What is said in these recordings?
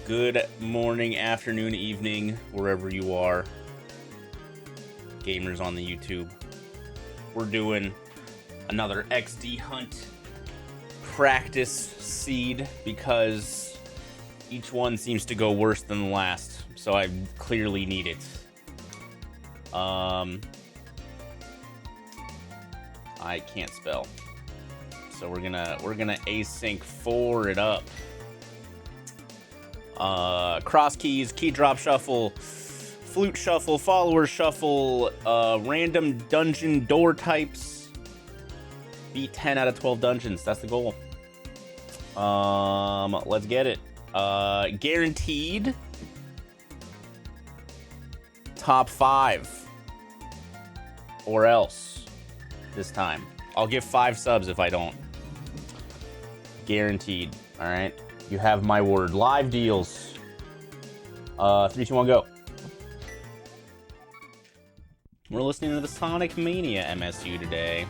Good morning, afternoon, evening, wherever you are. Gamers on the YouTube. We're doing another XDHunt practice seed because each one seems to go worse than the last, so I clearly need it. I can't spell, so we're gonna async for it up. Cross keys, key drop shuffle, flute shuffle, follower shuffle, random dungeon door types. Beat 10 out of 12 dungeons. That's the goal. Let's get it. Guaranteed top 5 or else this time. I'll give 5 subs if I don't. Guaranteed. All right. You have my word. Live deals. 3, 2, 1, go. We're listening to the Sonic Mania MSU today.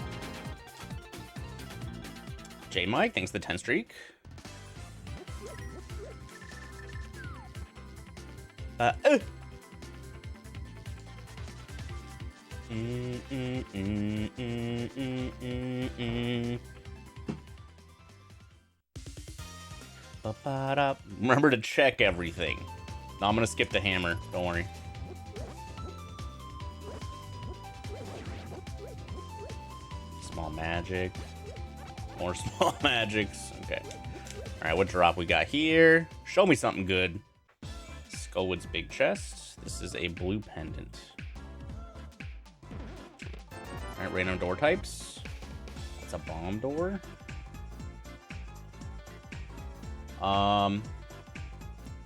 J Mike, thanks for the 10 streak. Remember to check everything. No, I'm gonna skip the hammer. Don't worry. Small magic. More small magics. Okay. All right, what drop we got here? Show me something good. Skullwood's big chest. This is a blue pendant. All right, random door types. That's a bomb door.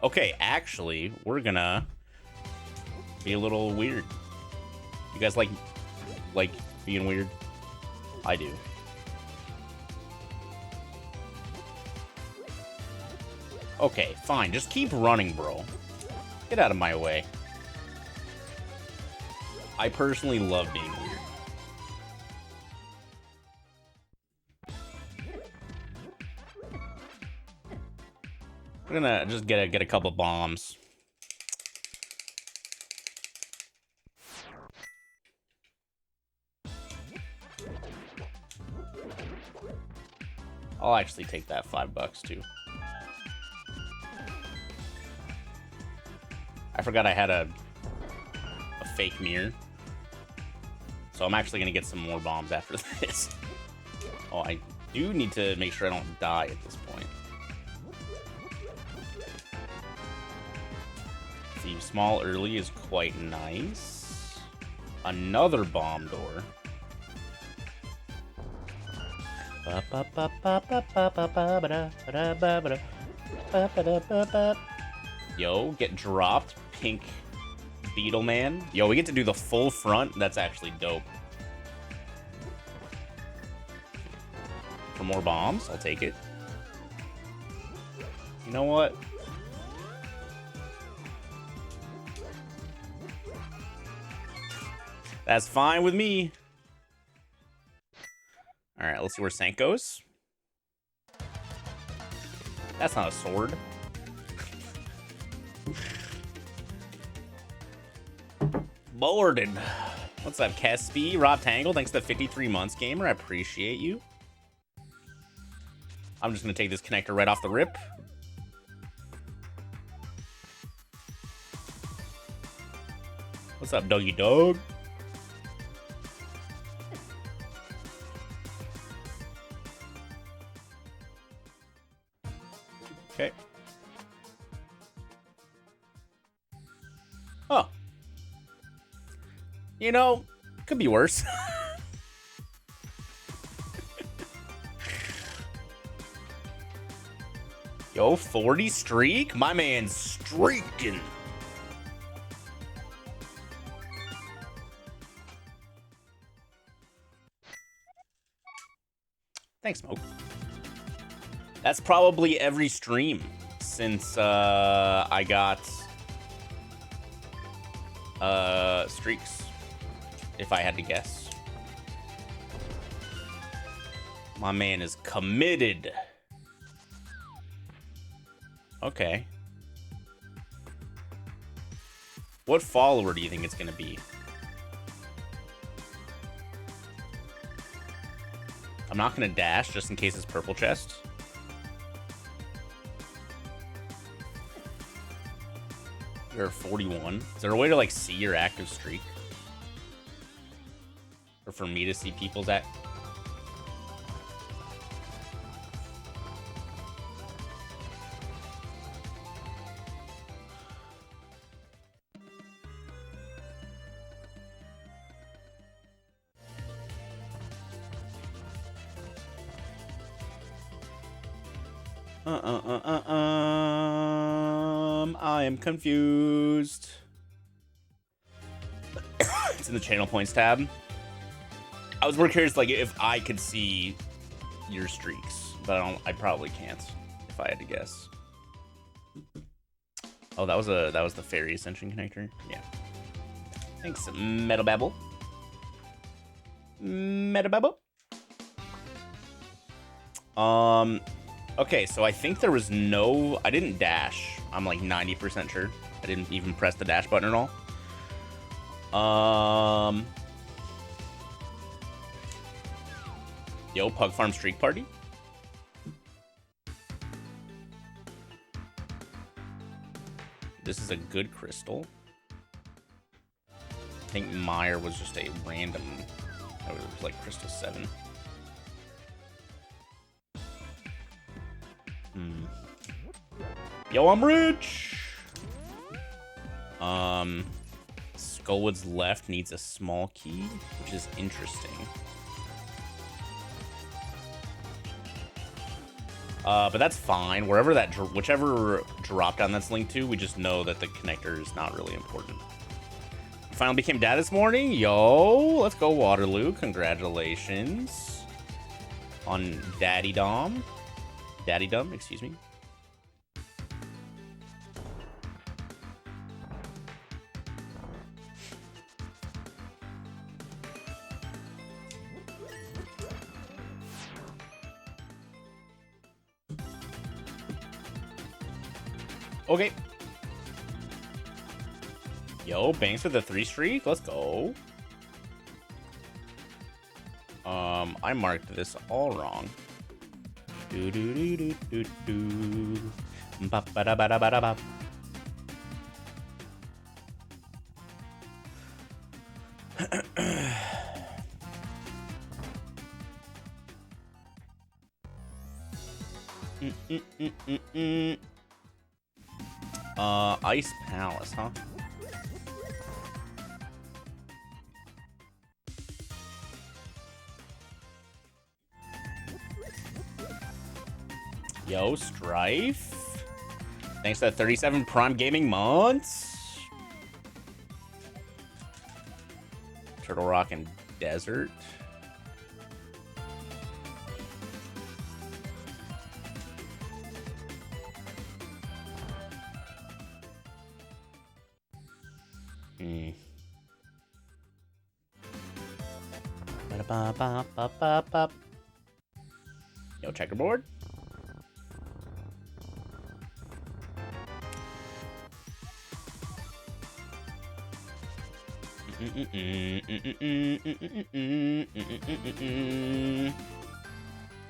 Okay, actually, we're gonna be a little weird. You guys like being weird? I do. Okay, fine. Just keep running, bro. Get out of my way. I personally love being weird. We're gonna just get a couple bombs. I'll actually take that $5 too. I forgot I had a fake mirror, so I'm actually gonna get some more bombs after this. Oh, I do need to make sure I don't die at this point. The small early is quite nice. Another bomb door. Yo, get dropped. Pink Beetle Man. Yo, we get to do the full front. That's actually dope. For more bombs, I'll take it. You know what? That's fine with me. All right, let's see where Sank goes. That's not a sword. Boarded. What's up, Kesby? Rob Tangle, thanks to the 53 months, gamer. I appreciate you. I'm just gonna take this connector right off the rip. What's up, Dougie Dog? Okay. Oh. You know, could be worse. Yo, 40 streak? My man's streaking. Thanks, Smoke. That's probably every stream since I got streaks, if I had to guess. My man is committed. Okay. What follower do you think it's gonna be? I'm not gonna dash just in case it's purple chest. You're 41. Is there a way to like see your active streak? Or for me to see people's act? I am confused. It's in the channel points tab. I was more curious, like, if I could see your streaks, but I probably can't if I had to guess. Oh, that was the fairy ascension connector. Yeah. Thanks, Metal Babble. Metal Babble. Okay, so I think there was no... I didn't dash. I'm like 90% sure. I didn't even press the dash button at all. Yo, Pug Farm Streak Party? This is a good crystal. I think Meyer was just a random... It was like crystal 7. Yo, I'm rich! Skullwood's left needs a small key, which is interesting. But that's fine. Wherever that, whichever drop down that's linked to, we just know that the connector is not really important. You finally became dad this morning? Yo, let's go Waterloo. Congratulations on Daddydom, excuse me. Okay. Yo, Banks with a 3 streak. Let's go. I marked this all wrong. Do do do do do do. Ba ba da ba da ba da ba. Ice Palace, huh? Yo, Strife. Thanks to 37 Prime Gaming months. Turtle Rock and Desert. Yo, checkerboard.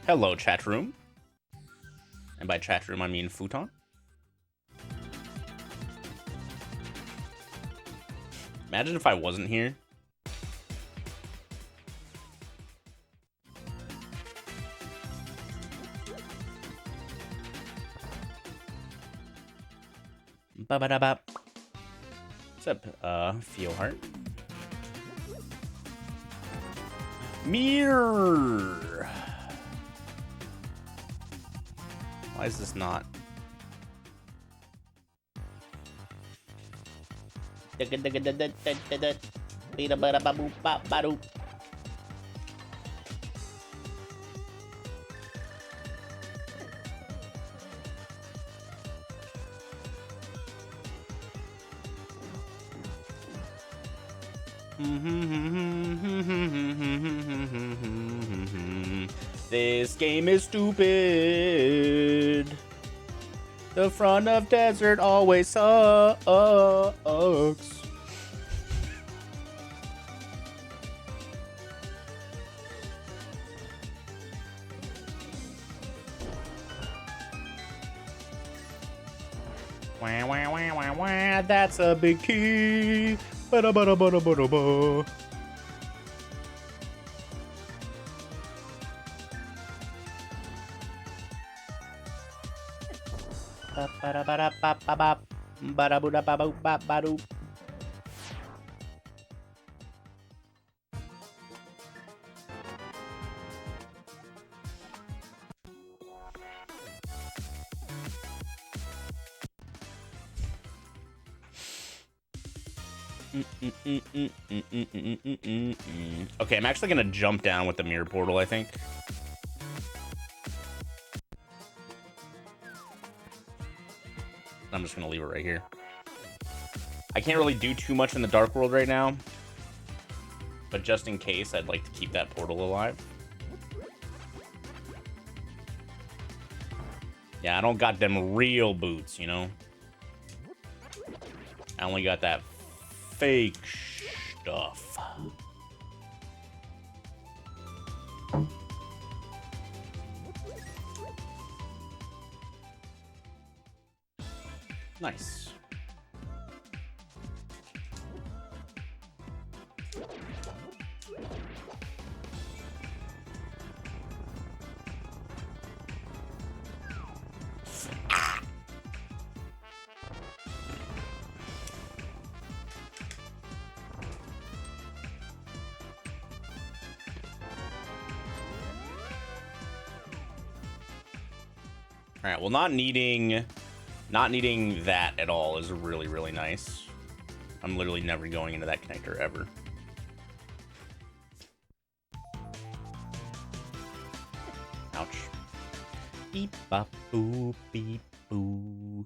Hello, chat room. And by chat room, I mean futon. Imagine if I wasn't here. Ba-ba-da-ba. What's up, Fieldheart? Mirror. Why is this not? This game is stupid. The front of desert always sucks. Wah, wah, wah, wah, wah. That's a big key. Ba-da, ba-da, ba-da, ba-da, ba. Ba-da-ba-da-ba-ba-ba. Ba-da-ba-da-ba-ba-ba-ba-doo. Okay, I'm actually gonna jump down with the mirror portal, I think. I'm just gonna leave it right here. I can't really do too much in the dark world right now, but just in case, I'd like to keep that portal alive. Yeah, I don't got them real boots, you know? I only got that fake stuff. Nice. All right, well, not needing that at all is really, really nice. I'm literally never going into that connector ever. Ouch. Beep, bop, boo, beep, boo.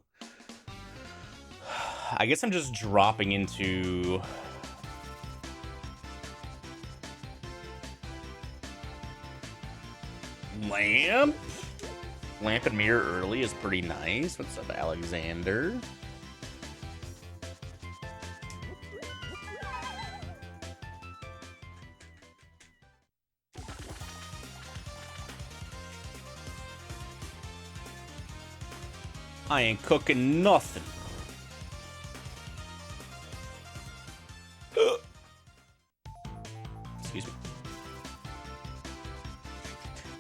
I guess I'm just dropping into... Lamp? Lamp and mirror early is pretty nice. What's up, Alexander? I ain't cooking nothing. Excuse me.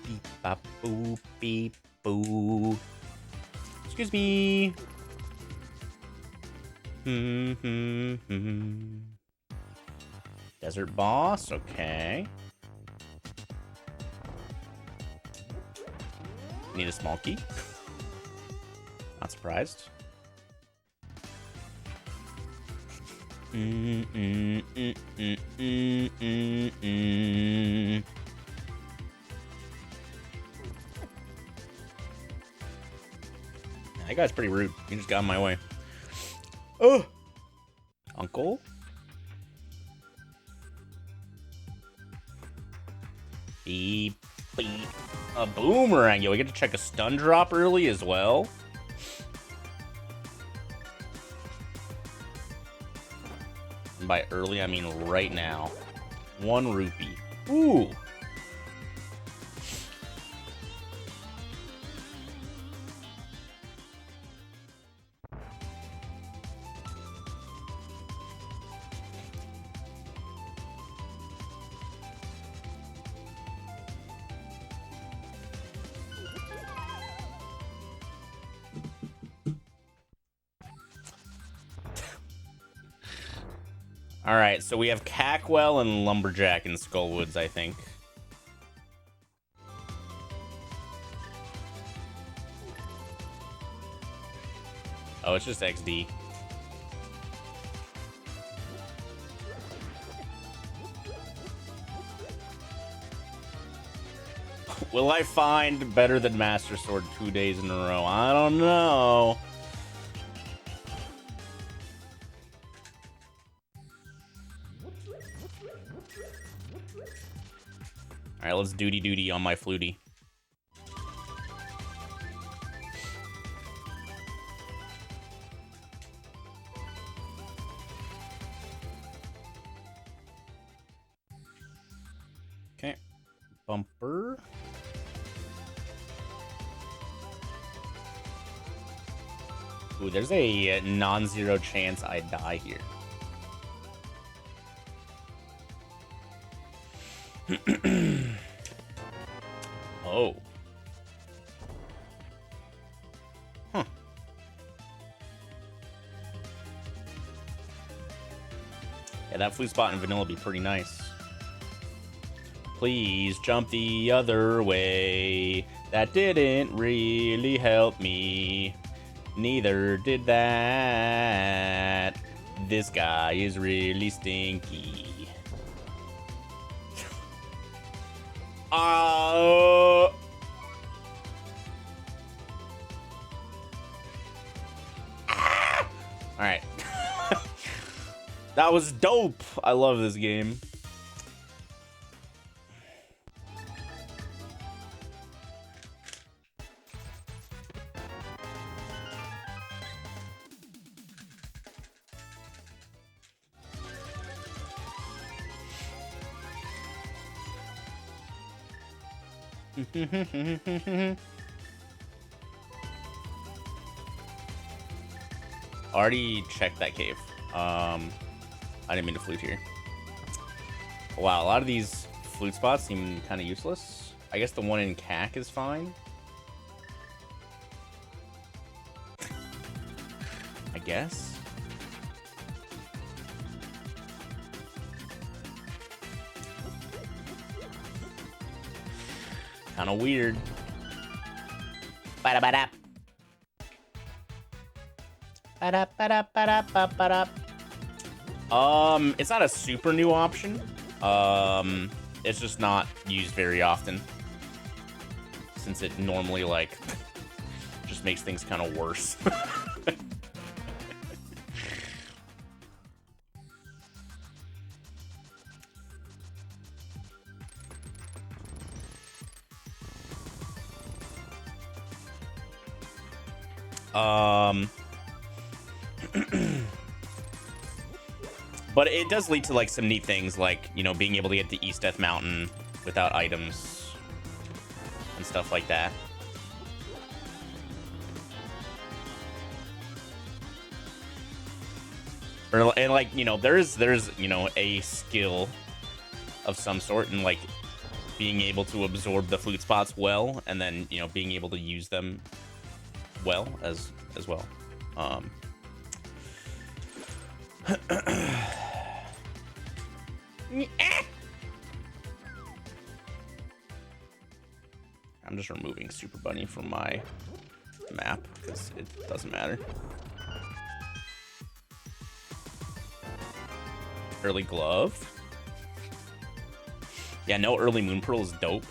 Beep, bop, boop, beep. Boo. Excuse me. Desert boss, okay. Need a small key. Not surprised. That guy's pretty rude. He just got in my way. Oh! Uncle? Beep, beep. A boomerang. Yo, we get to check a stun drop early as well. And by early, I mean right now. 1 rupee. Ooh! All right, so we have Cackwell and Lumberjack in Skullwoods, I think. Oh, it's just XD. Will I find better than Master Sword 2 days in a row? I don't know. All right, let's duty on my flutie. Okay, bumper. Ooh, there's a non-zero chance I die here. Oh. Huh. Yeah, that flute spot in vanilla would be pretty nice. Please jump the other way. That didn't really help me. Neither did that. This guy is really stinky. All right. That was dope. I love this game. Already checked that cave. I didn't mean to flute here. Wow, a lot of these flute spots seem kind of useless. I guess the one in CAC is fine. I guess. Kind of weird. Ba-da-ba-da. Ba-da-ba-da-ba-da-ba-da. It's not a super new option. It's just not used very often, since it normally like just makes things kind of worse. But it does lead to like some neat things, like, you know, being able to get to East Death Mountain without items and stuff like that. And like, you know, there's you know, a skill of some sort in like being able to absorb the flute spots well, and then, you know, being able to use them well as well. I'm just removing Super Bunny from my map because it doesn't matter. Early glove. Yeah, no early moon pearl is dope.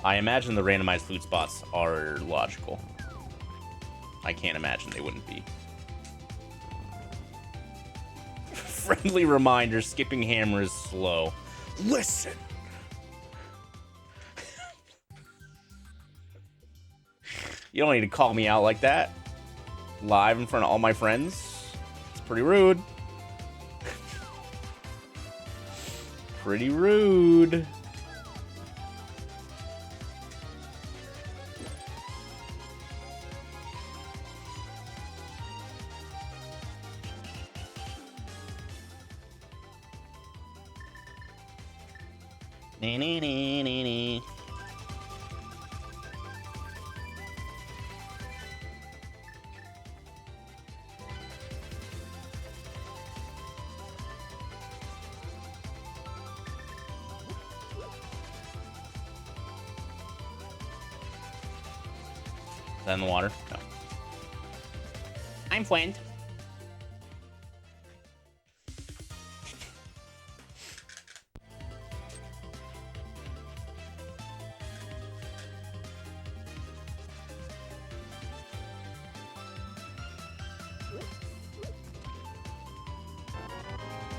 I imagine the randomized flute spots are logical. I can't imagine they wouldn't be. Friendly reminder, skipping hammer is slow. Listen! You don't need to call me out like that. Live in front of all my friends. It's pretty rude. Pretty rude. That in the water? No. I'm friend.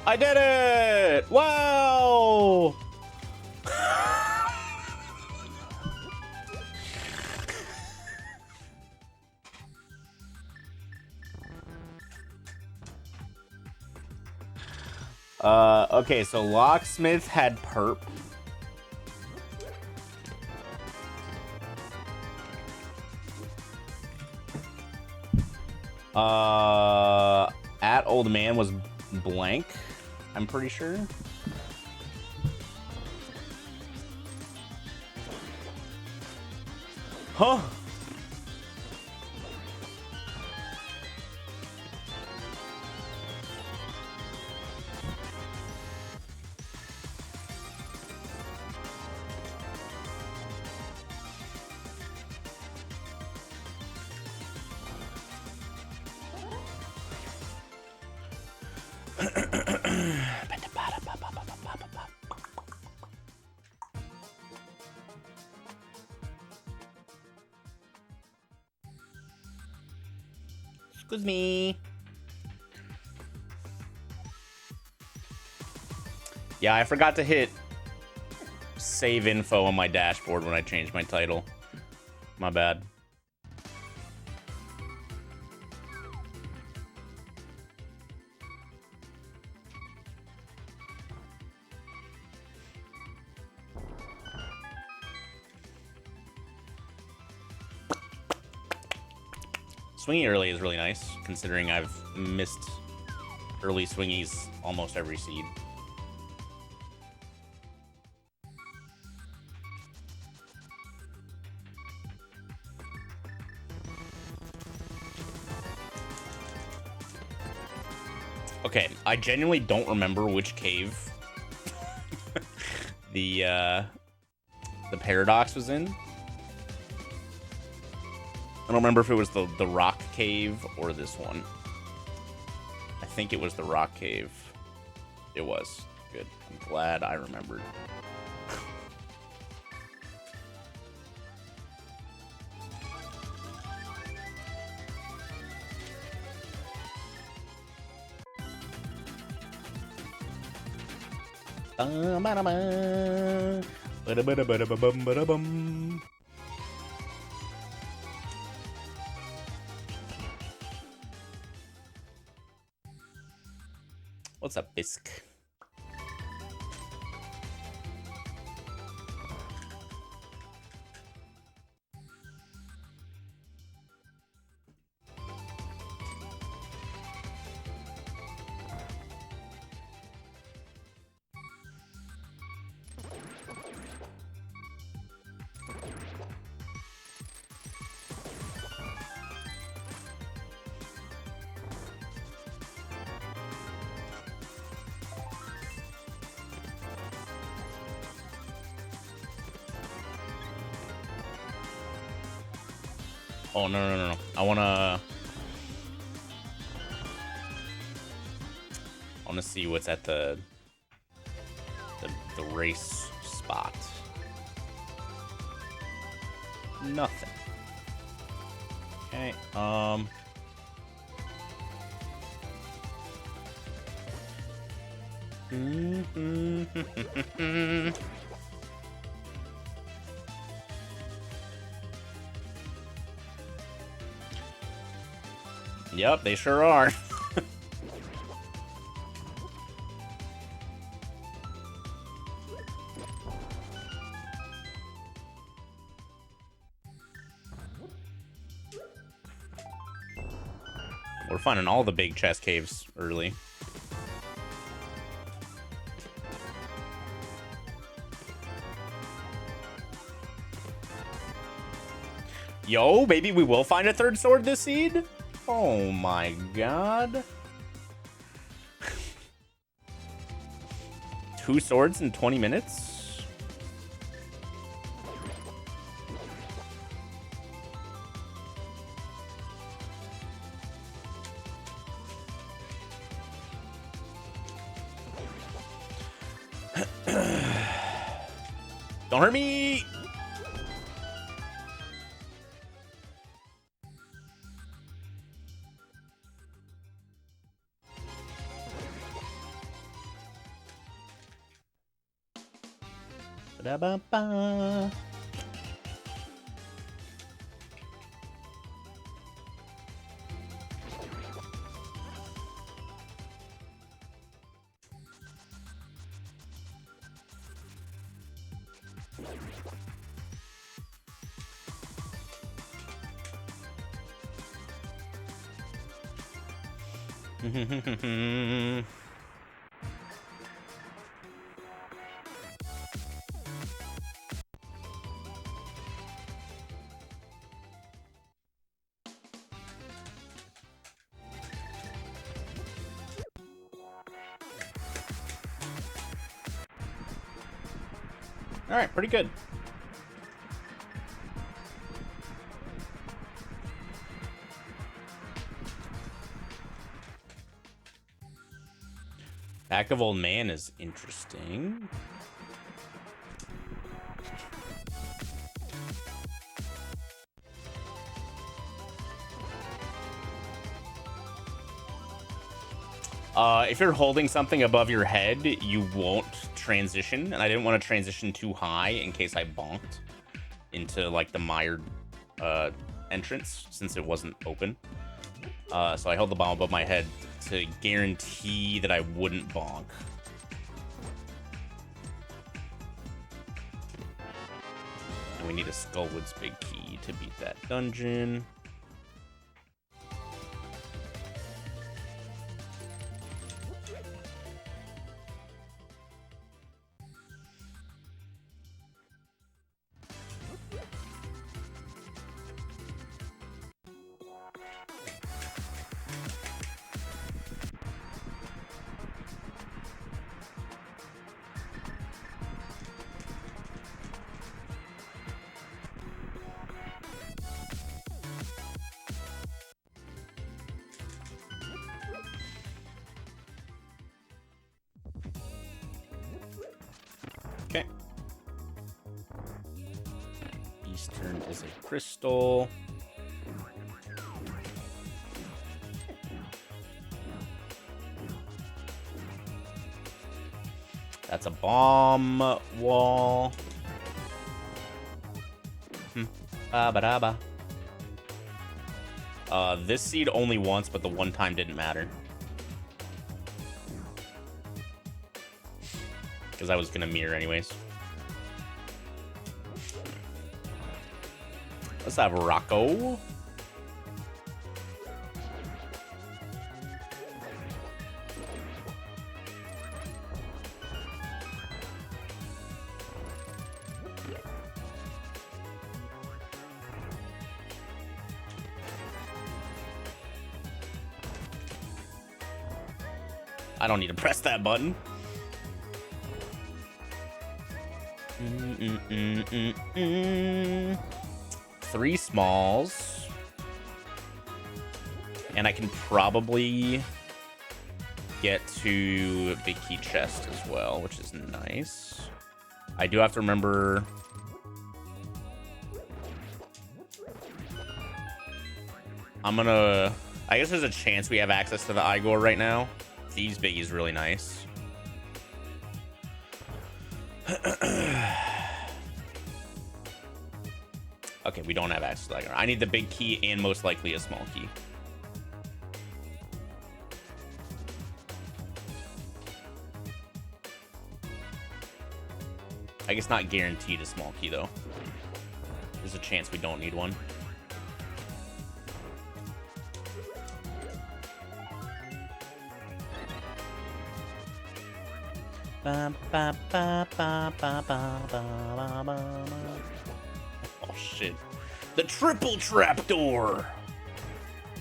I did it! Wow! Okay, so Locksmith had perp. At old man was blank, I'm pretty sure. Huh? Excuse me. Yeah, I forgot to hit save info on my dashboard when I changed my title. My bad. Swinging early is really nice, considering I've missed early swingies almost every seed. Okay, I genuinely don't remember which cave the paradox was in. I don't remember if it was the rock cave or this one. I think it was the rock cave. It was. Good. I'm glad I remembered. What's up, Bisque? Oh, no. I wanna see what's at the race spot. Nothing. Okay, Yep, they sure are. We're finding all the big chest caves early. Yo, maybe we will find a third sword this seed? Oh my god. 2 swords in 20 minutes? Don't hurt me! Ba-da-ba-ba. All right, pretty good. Pack of Old Man is interesting. If you're holding something above your head, you won't transition, and I didn't want to transition too high in case I bonked into like the mired entrance since it wasn't open. So I held the bomb above my head to guarantee that I wouldn't bonk. And we need a Skullwood's big key to beat that dungeon. Okay. Eastern is a crystal. That's a bomb wall. Ba-ba-da-ba. This seed only once, but the one time didn't matter. Because I was gonna mirror anyways. Let's have Rocco. I don't need to press that button. Three smalls. And I can probably get to Big Key Chest as well, which is nice. I do have to remember... I guess there's a chance we have access to the Igor right now. Thieves Biggie is really nice. Okay, we don't have access to that. I need the big key and most likely a small key. I guess not guaranteed a small key, though. There's a chance we don't need one. Oh shit. The triple trapdoor. All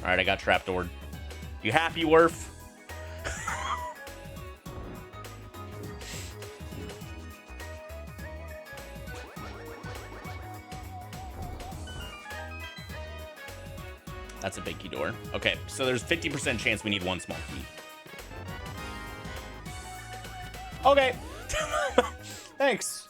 right, I got trapdoored. You happy, Werf? That's a big key door. Okay, so there's 50% chance we need one small key. Okay. Thanks.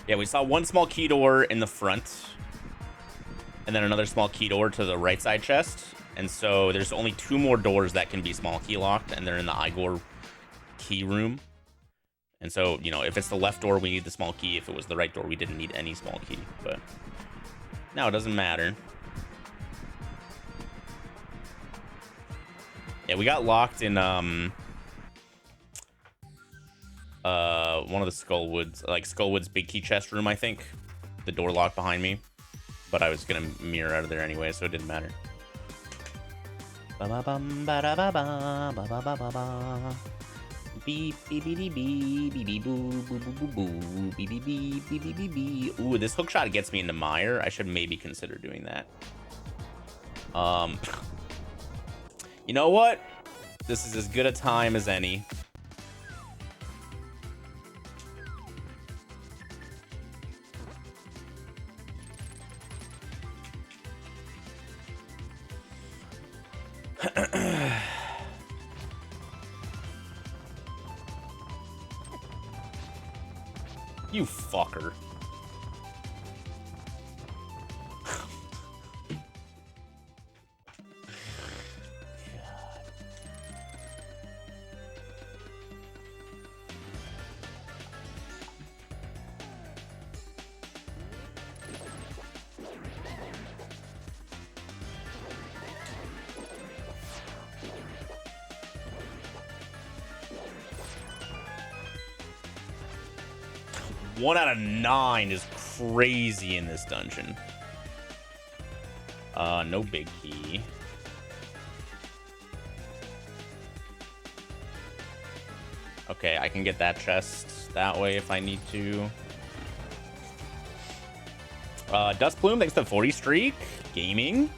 Yeah, we saw one small key door in the front, and then another small key door to the right side chest. And so there's only two more doors that can be small key locked, and they're in the Igor key room. And so, you know, if it's the left door, we need the small key. If it was the right door, we didn't need any small key. But now it doesn't matter. Yeah, we got locked in one of the Skullwoods, like Skullwood's big key chest room, I think. The door locked behind me, but I was gonna mirror out of there anyway, so it didn't matter. Beep beep beep beep beep beep boo boo boo boo boo beep beep beep beep beep beep beep. Ooh, this hook shot gets me into mire. I should maybe consider doing that. You know what? This is as good a time as any. You fucker. One out of 9 is crazy in this dungeon. No big key. Okay, I can get that chest that way if I need to. Dust Plume, thanks to the 40 streak. Gaming.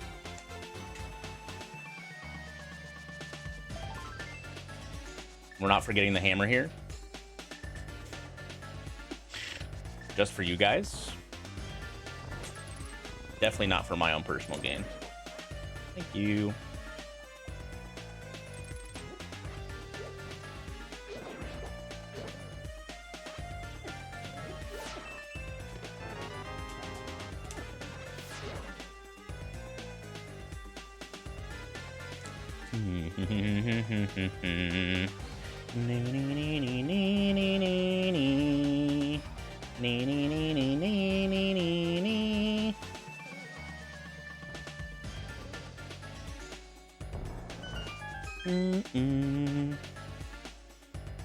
We're not forgetting the hammer here. Just for you guys. Definitely not for my own personal gain. Thank you.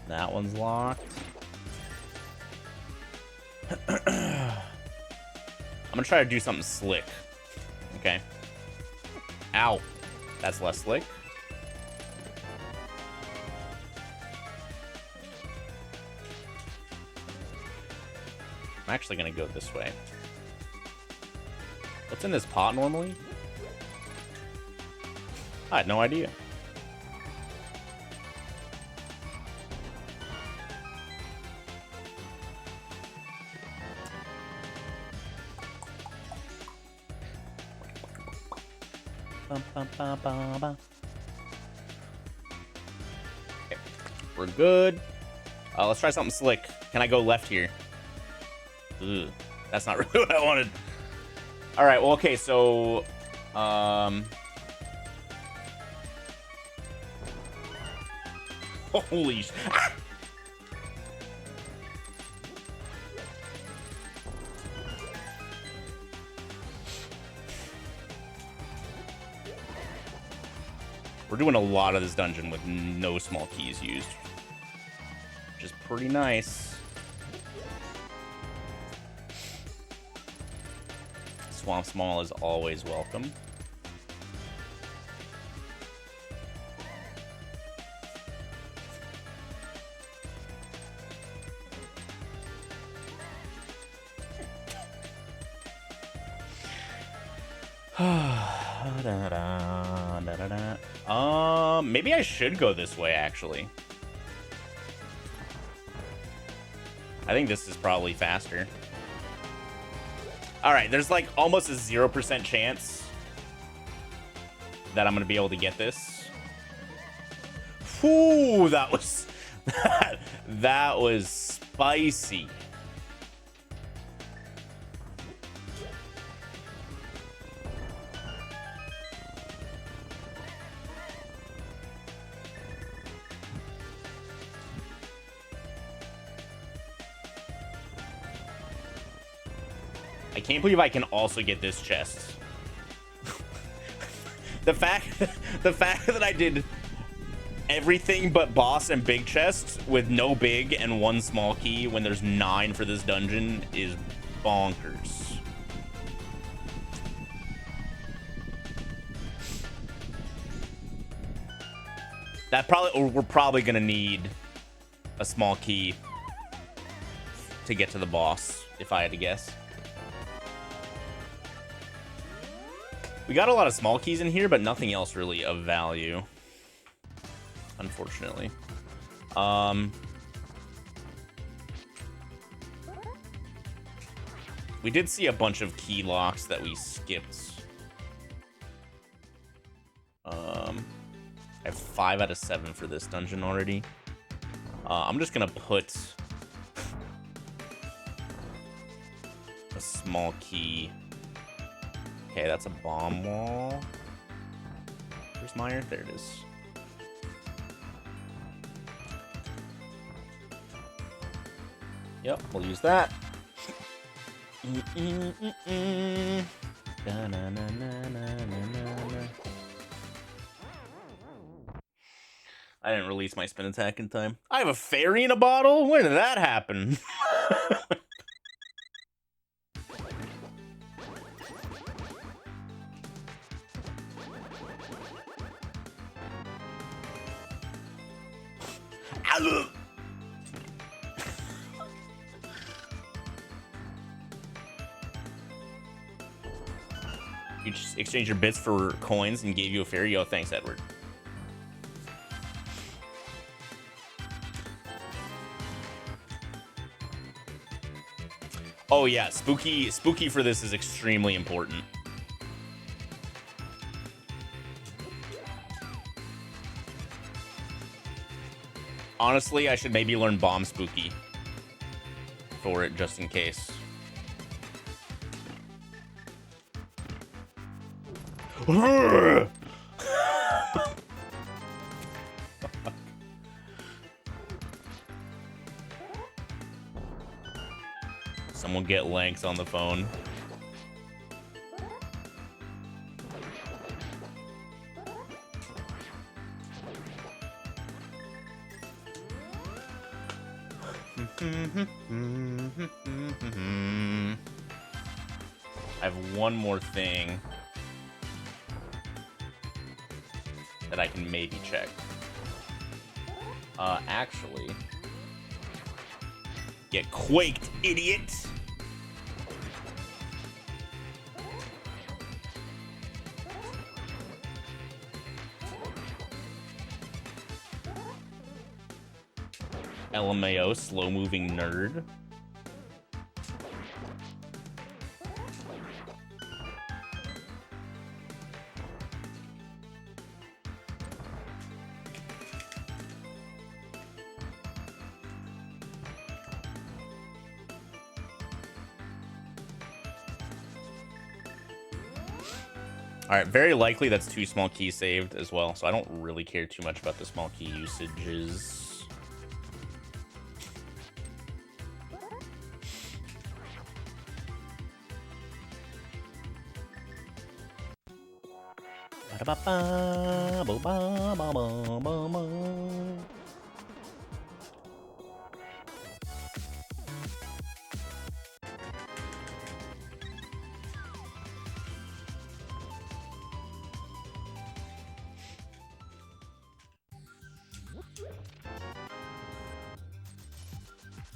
That one's locked. I'm gonna try to do something slick. Okay. Ow. That's less slick. I'm actually gonna go this way. What's in this pot normally? I had no idea. Okay, we're good. Let's try something slick. Can I go left here? Ugh, that's not really what I wanted. All right, well, okay, so holy ah! We're doing a lot of this dungeon with no small keys used, which is pretty nice. Swamp Small is always welcome. Maybe I should go this way, actually. I think this is probably faster. All right, there's like almost a 0% chance that I'm gonna be able to get this. Ooh, that was that was spicy. I can't believe I can also get this chest. the fact that I did everything but boss and big chests with no big and 1 small key when there's 9 for this dungeon is bonkers. We're probably gonna need a small key to get to the boss, if I had to guess. We got a lot of small keys in here, but nothing else really of value, unfortunately. We did see a bunch of key locks that we skipped. I have 5 out of 7 for this dungeon already. I'm just gonna put a small key. Okay, that's a bomb wall. Where's Meyer? There it is. Yep, we'll use that. I didn't release my spin attack in time. I have a fairy in a bottle? When did that happen? You just exchange your bits for coins and gave you a fairy. Oh, thanks, Edward. Oh yeah, spooky for this is extremely important. Honestly, I should maybe learn bomb spooky for it just in case. Someone get Lanks on the phone. I have one more thing that I can maybe check. Actually, get quaked, idiot! LMAO, slow-moving nerd. All right, very likely that's 2 small keys saved as well, so I don't really care too much about the small key usages.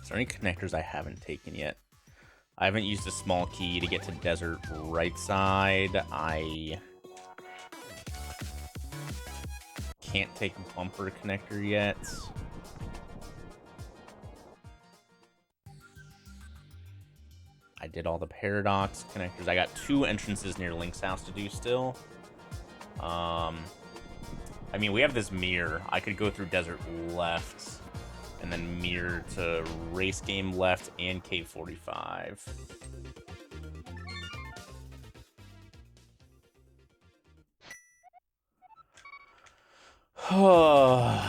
Is there any connectors I haven't taken yet? I haven't used a small key to get to desert right side. I can't take a bumper connector yet. I did all the paradox connectors. I got 2 entrances near Link's house to do still. I mean, we have this mirror. I could go through desert left and then mirror to race game left and cave 45. I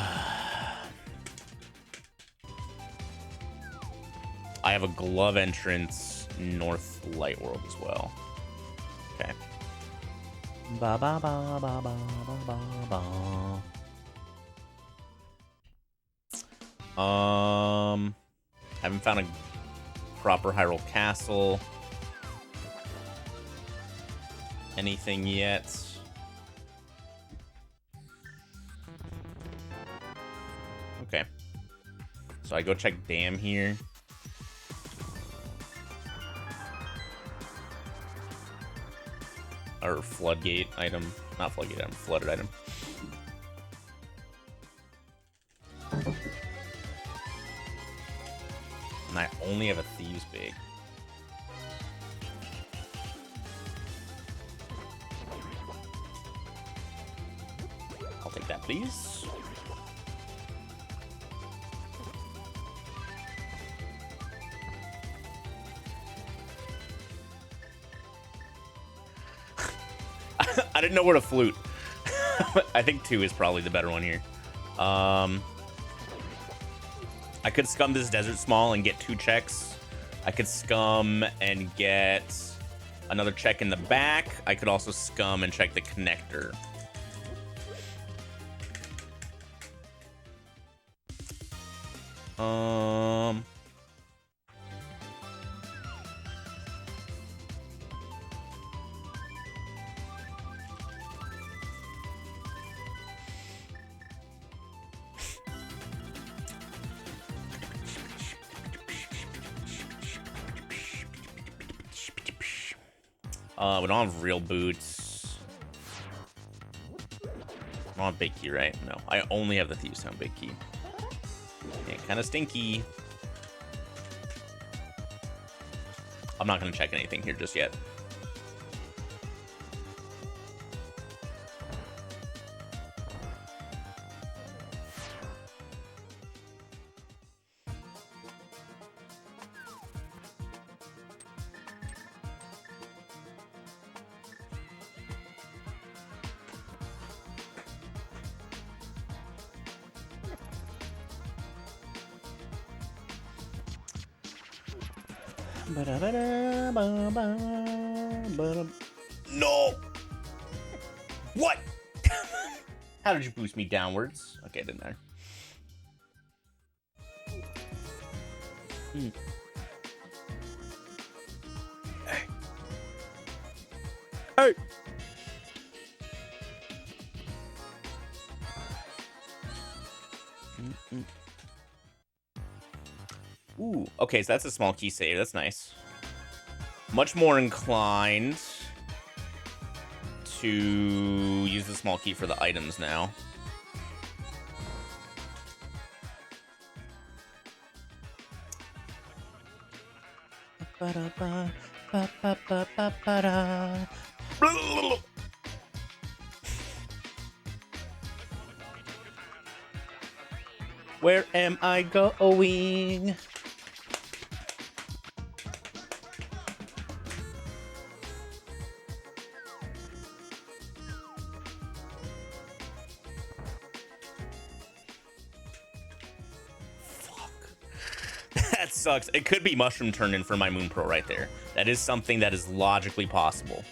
have a glove entrance north light world as well. Okay. Ba ba ba ba ba ba ba ba. Haven't found a proper Hyrule Castle. Anything yet? Okay. So I go check Dam here. Or Floodgate item. Not Floodgate item, Flooded item. And I only have a Thieves Bag. I'll take that, please. I didn't know where to flute. I think 2 is probably the better one here. I could scum this Desert Small and get 2 checks. I could scum and get another check in the back. I could also scum and check the connector. We don't have real boots. I don't have big key, right? No, I only have the Thieves Town big key. Yeah, kind of stinky. I'm not gonna check anything here just yet. No! What? How did you boost me downwards? Okay, it didn't matter. Hey. Hey! Ooh, okay, so that's a small key save. That's nice. Much more inclined to use the small key for the items now. Where am I going? That sucks. It could be Mushroom Turn-In for my Moon Pro right there. That is something that is logically possible.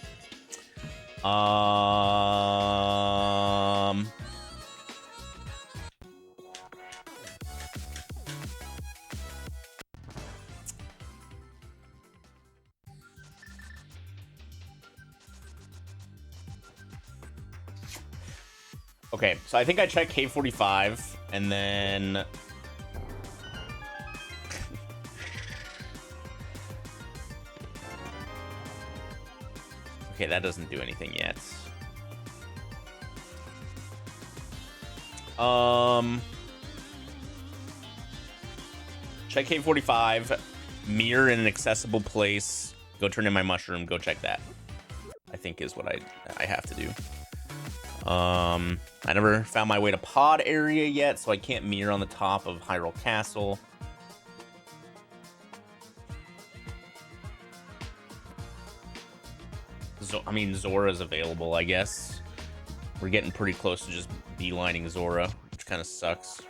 Okay, so I think I checked K45 and then okay, that doesn't do anything yet. Check K45, mirror in an accessible place, go turn in my mushroom, go check that. I think is what I have to do. I never found my way to pod area yet, so I can't mirror on the top of Hyrule Castle. I mean, Zora's available, I guess. We're getting pretty close to just beelining Zora, which kind of sucks.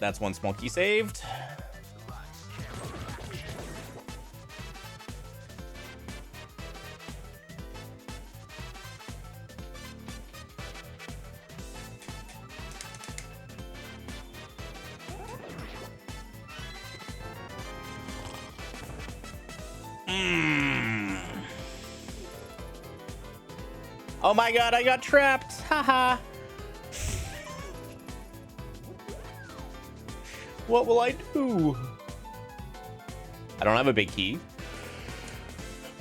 That's one small key saved. Oh my god, I got trapped. Haha. What will I do? I don't have a big key.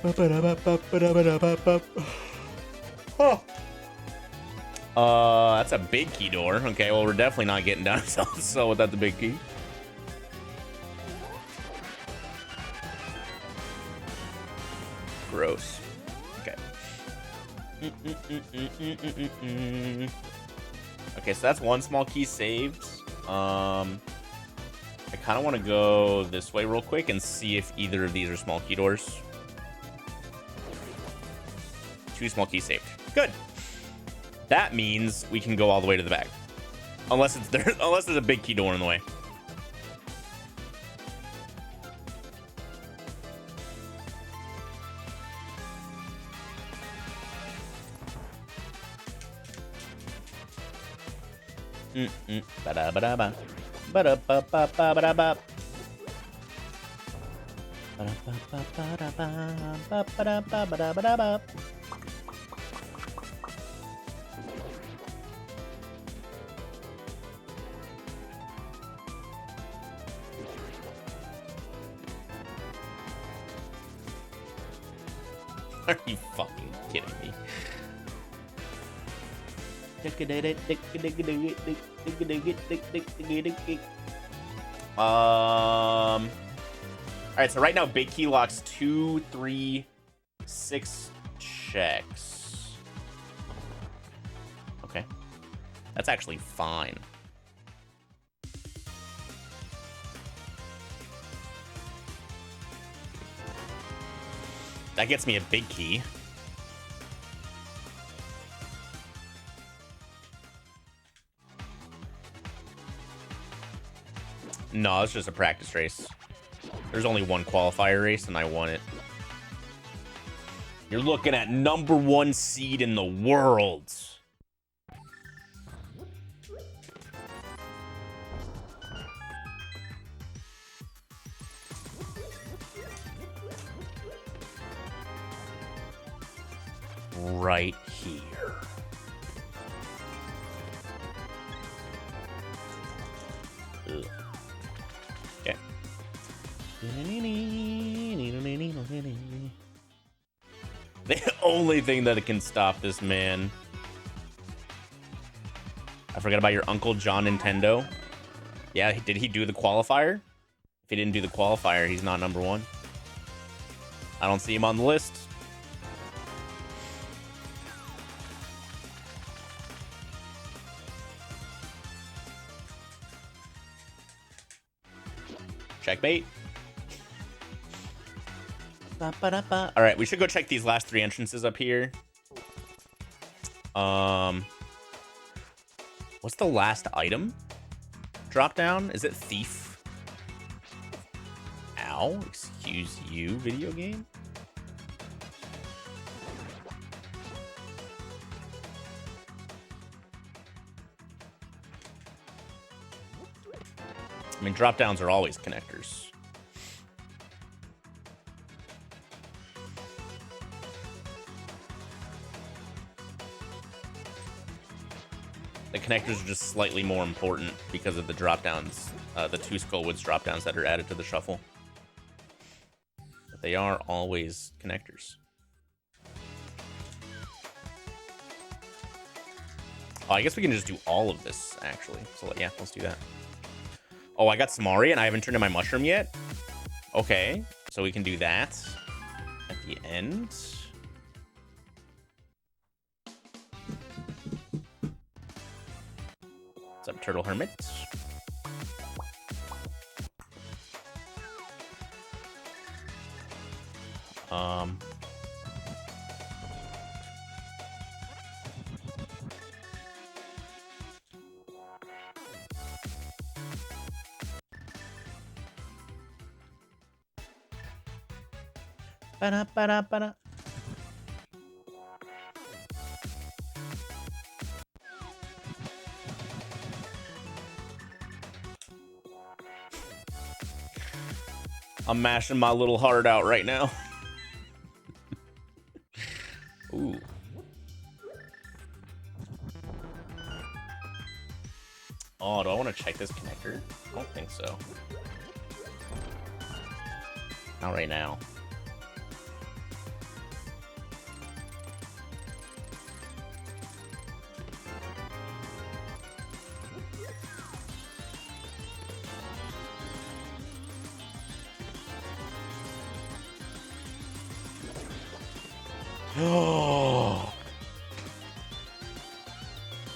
That's a big key door. Okay, well, we're definitely not getting down so without the big key. Gross. Okay. Okay, so that's one small key saved. I kind of want to go this way real quick and see if either of these are small key doors. 2 small keys saved. Good. That means we can go all the way to the back. Unless it's there, unless there's a big key door in the way. Ba-da-ba-da-ba. Ba-da-ba-ba-ba-ba-da-ba. Ba-da-ba-ba-ba-da-ba. Are you fucking kidding me? All right, so right now big key locks 2, 3, 6 checks. Okay, that's actually fine. That gets me a big key. No, it's just a practice race. There's only one qualifier race, and I won it. You're looking at #1 seed in the world. Right here. Ugh. Okay. The only thing that can stop this man. I forgot about your Uncle John Nintendo. Yeah, did he do the qualifier? If he didn't do the qualifier, he's not #1. I don't see him on the list. Checkmate. All right, we should go check these last 3 entrances up here. What's the last item drop down? Is it thief? Ow, excuse you, video game. I mean, drop downs are always connectors. The connectors are just slightly more important because of the drop downs, the 2 Skullwoods drop downs that are added to the shuffle. But they are always connectors. Oh, I guess we can just do all of this, actually. So, yeah, let's do that. Oh, I got Samari, and I haven't turned in my mushroom yet? Okay, so we can do that at the end. What's up, Turtle Hermit? Ba-da-ba-da-ba-da. I'm mashing my little heart out right now. Oh, do I want to check this connector? I don't think so. Not right now. Oh,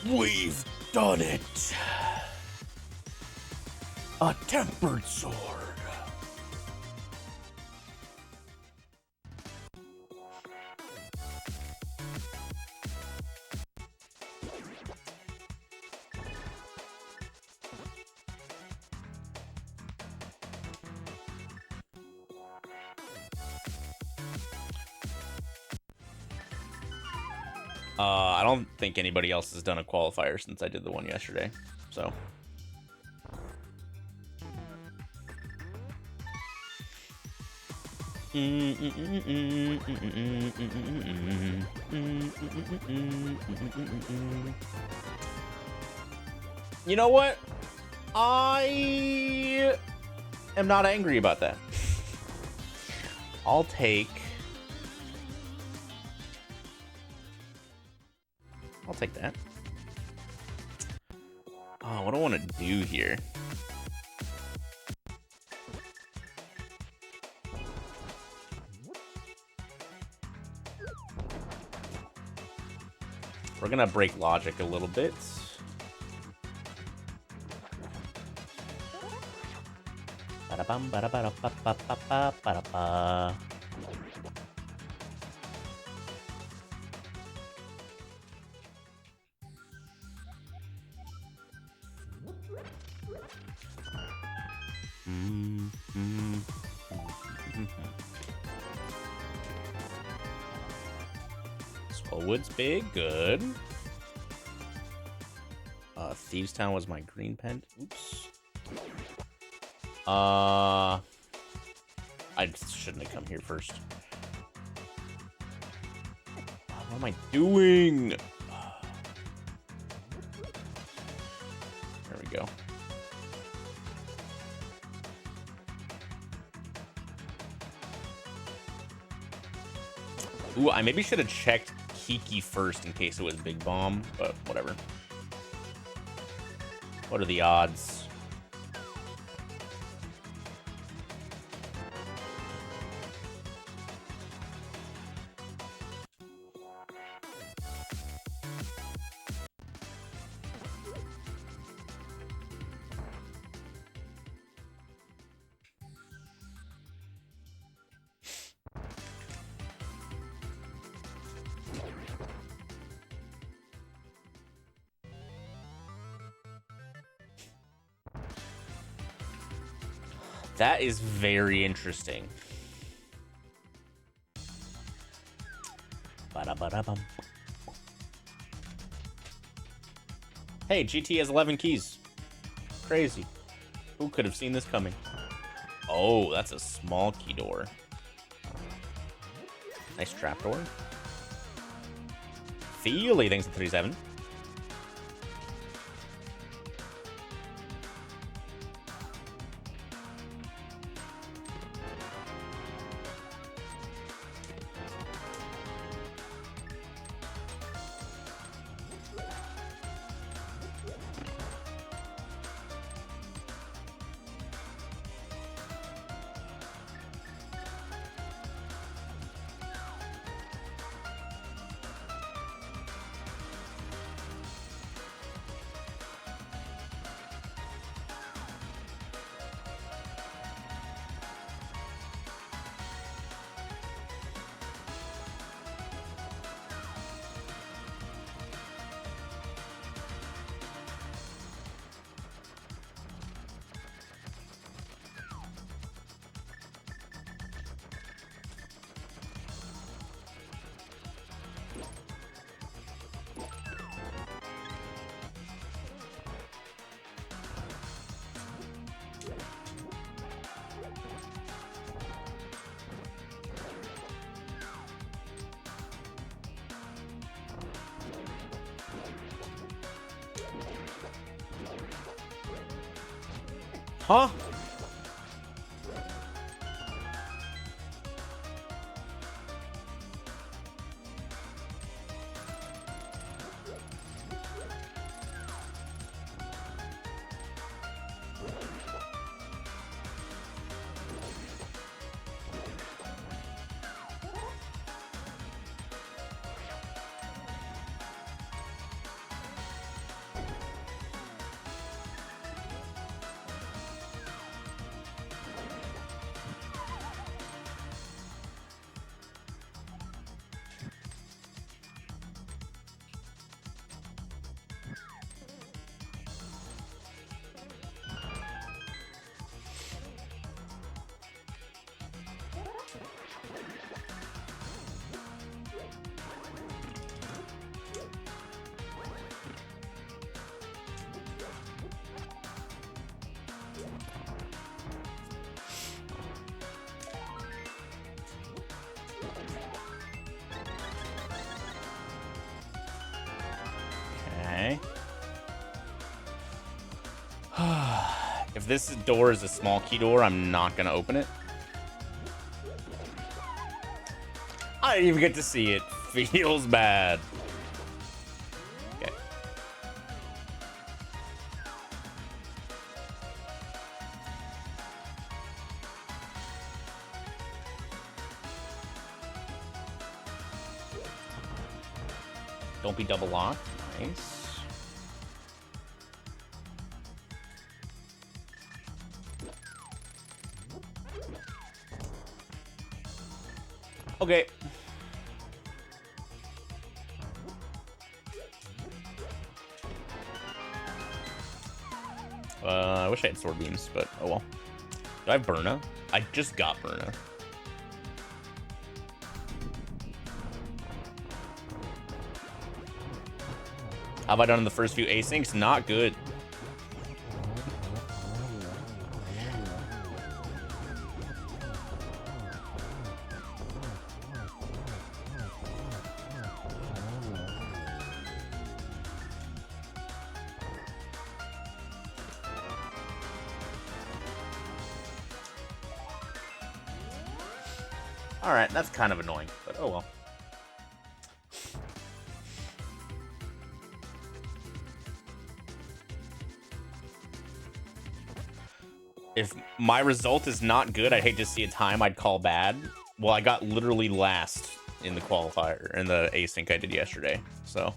we've done it. A tempered sword. I don't think anybody else has done a qualifier since I did the one yesterday, so. You know what? I am not angry about that. I'll take that. Oh, what do I want to do here? We're gonna break logic a little bit. Ba-da-bum, ba-da-ba-da-ba-ba-ba-ba-ba. Skullwood's big, good. Thieves Town was my green pen. Oops. I shouldn't have come here first. What am I doing? There we go. Ooh, I maybe should have checked Kiki first in case it was Big Bomb, but whatever. What are the odds? That is very interesting. Ba-da-ba-da-bum. Hey, GT has 11 keys. Crazy. Who could have seen this coming? Oh, that's a small key door. Nice trapdoor. Feely, thanks to 37. Huh? Okay. If this door is a small key door, I'm not gonna open it. I didn't even get to see it. Feels bad. Okay. Don't be double locked. Nice. Okay. I wish I had sword beams, but oh well. Do I have Burna? I just got Burna. How have I done in the first few asyncs? Not good. All right, that's kind of annoying, but oh well. If my result is not good, I'd hate to see a time I'd call bad. Well, I got literally last in the qualifier, in the async I did yesterday, so.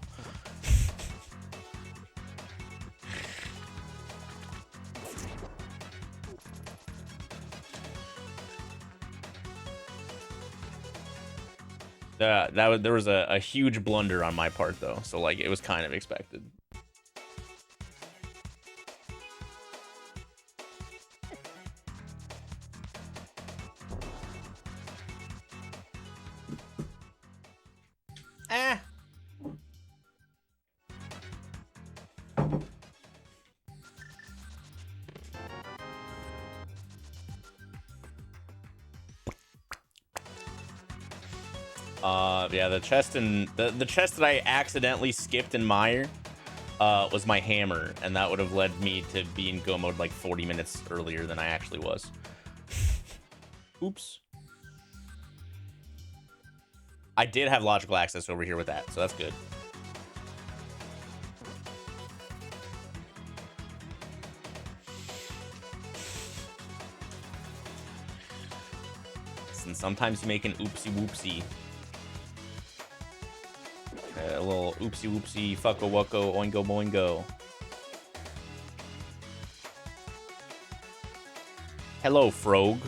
There was a huge blunder on my part though, so like it was kind of expected. Yeah, the chest and the chest that I accidentally skipped in Mire was my hammer, and that would have led me to be in go mode like 40 minutes earlier than I actually was. Oops. I did have logical access over here with that, so that's good. And sometimes you make an oopsie whoopsie. A little oopsie whoopsie, fucko wucko, oingo boingo. Hello, Frog.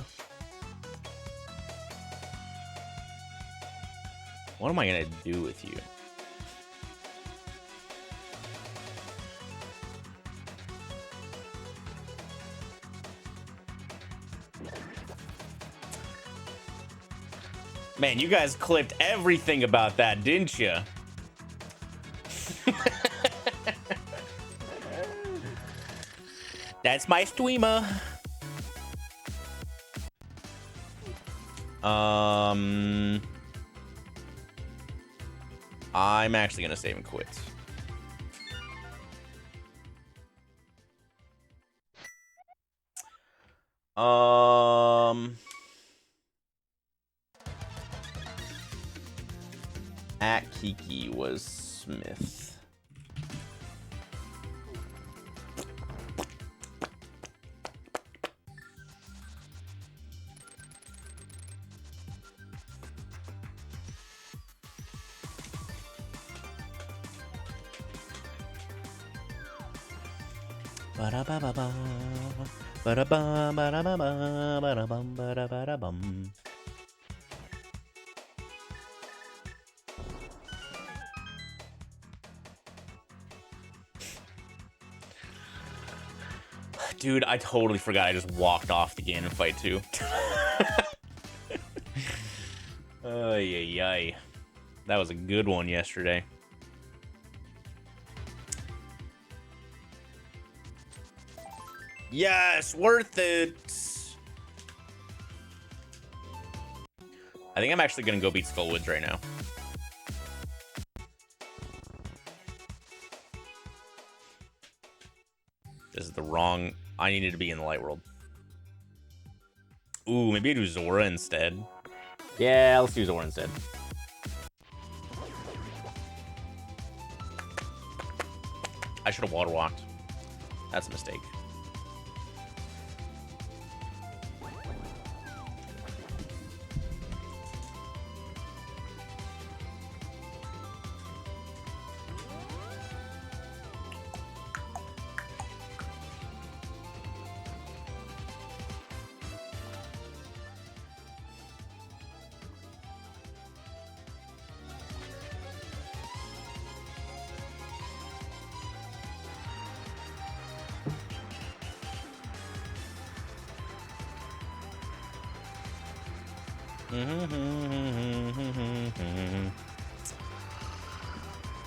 What am I gonna do with you? Man, you guys clipped everything about that, didn't you? That's my streamer. I'm actually gonna save and quit. At Kiki was Smith. Ba-da-ba-ba-ba. Ba-da-ba, ba-da-ba-ba, ba-da-bum, ba-da-ba-da-bum. Dude, I totally forgot I just walked off the Ganon fight too. Ay, ay, ay. That was a good one yesterday. Yes, worth it. I think I'm actually gonna go beat Skullwood right now. This is the wrong. I needed to be in the light world. Ooh, maybe I do Zora instead. Yeah, let's do Zora instead. I should have water walked. That's a mistake.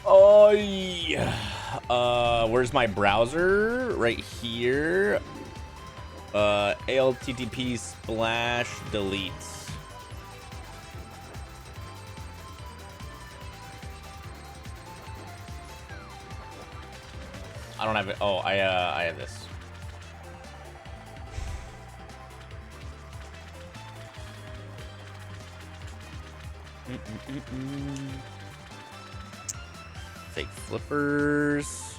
Oh, yeah. Where's my browser? Right here. ALTTP splash delete. I don't have it. Oh, I have this. Fake flippers.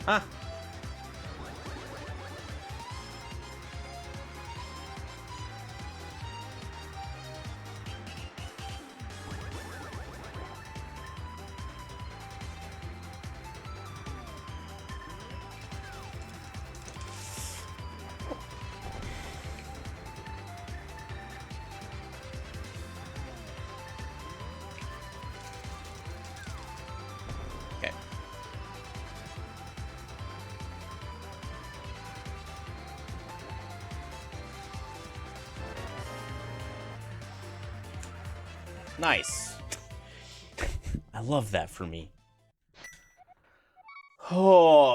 Huh. Okay. Nice. I love that for me. Oh.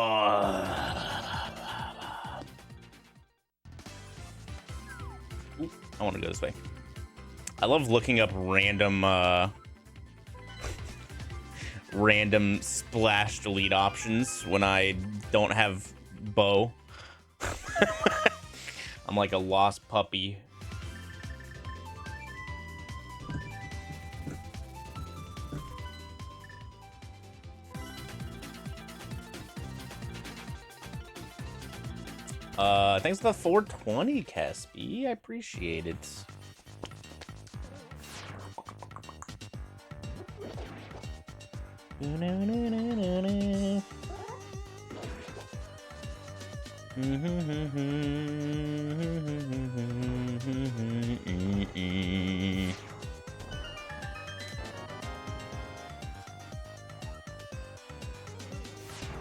Oop, I want to go this way. I love looking up random random splash delete options when I don't have bow. I'm like a lost puppy. Thanks for the 420, Caspi. I appreciate it.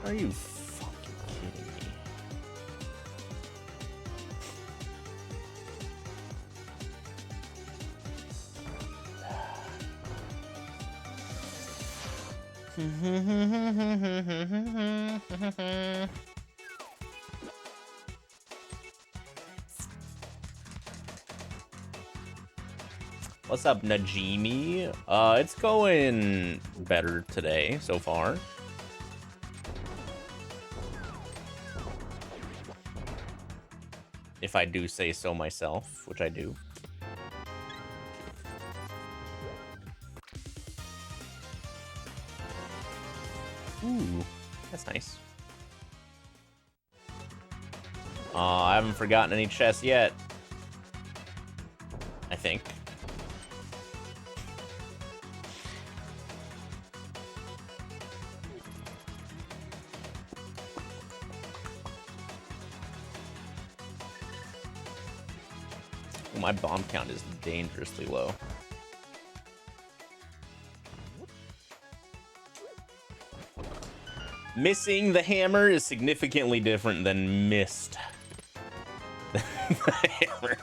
Are you fucking kidding me? What's up, Najimi? It's going better today so far. If I do say so myself, which I do. Ooh, that's nice. I haven't forgotten any chests yet. I think. Oh, my bomb count is dangerously low. Missing the hammer is significantly different than missed the hammer,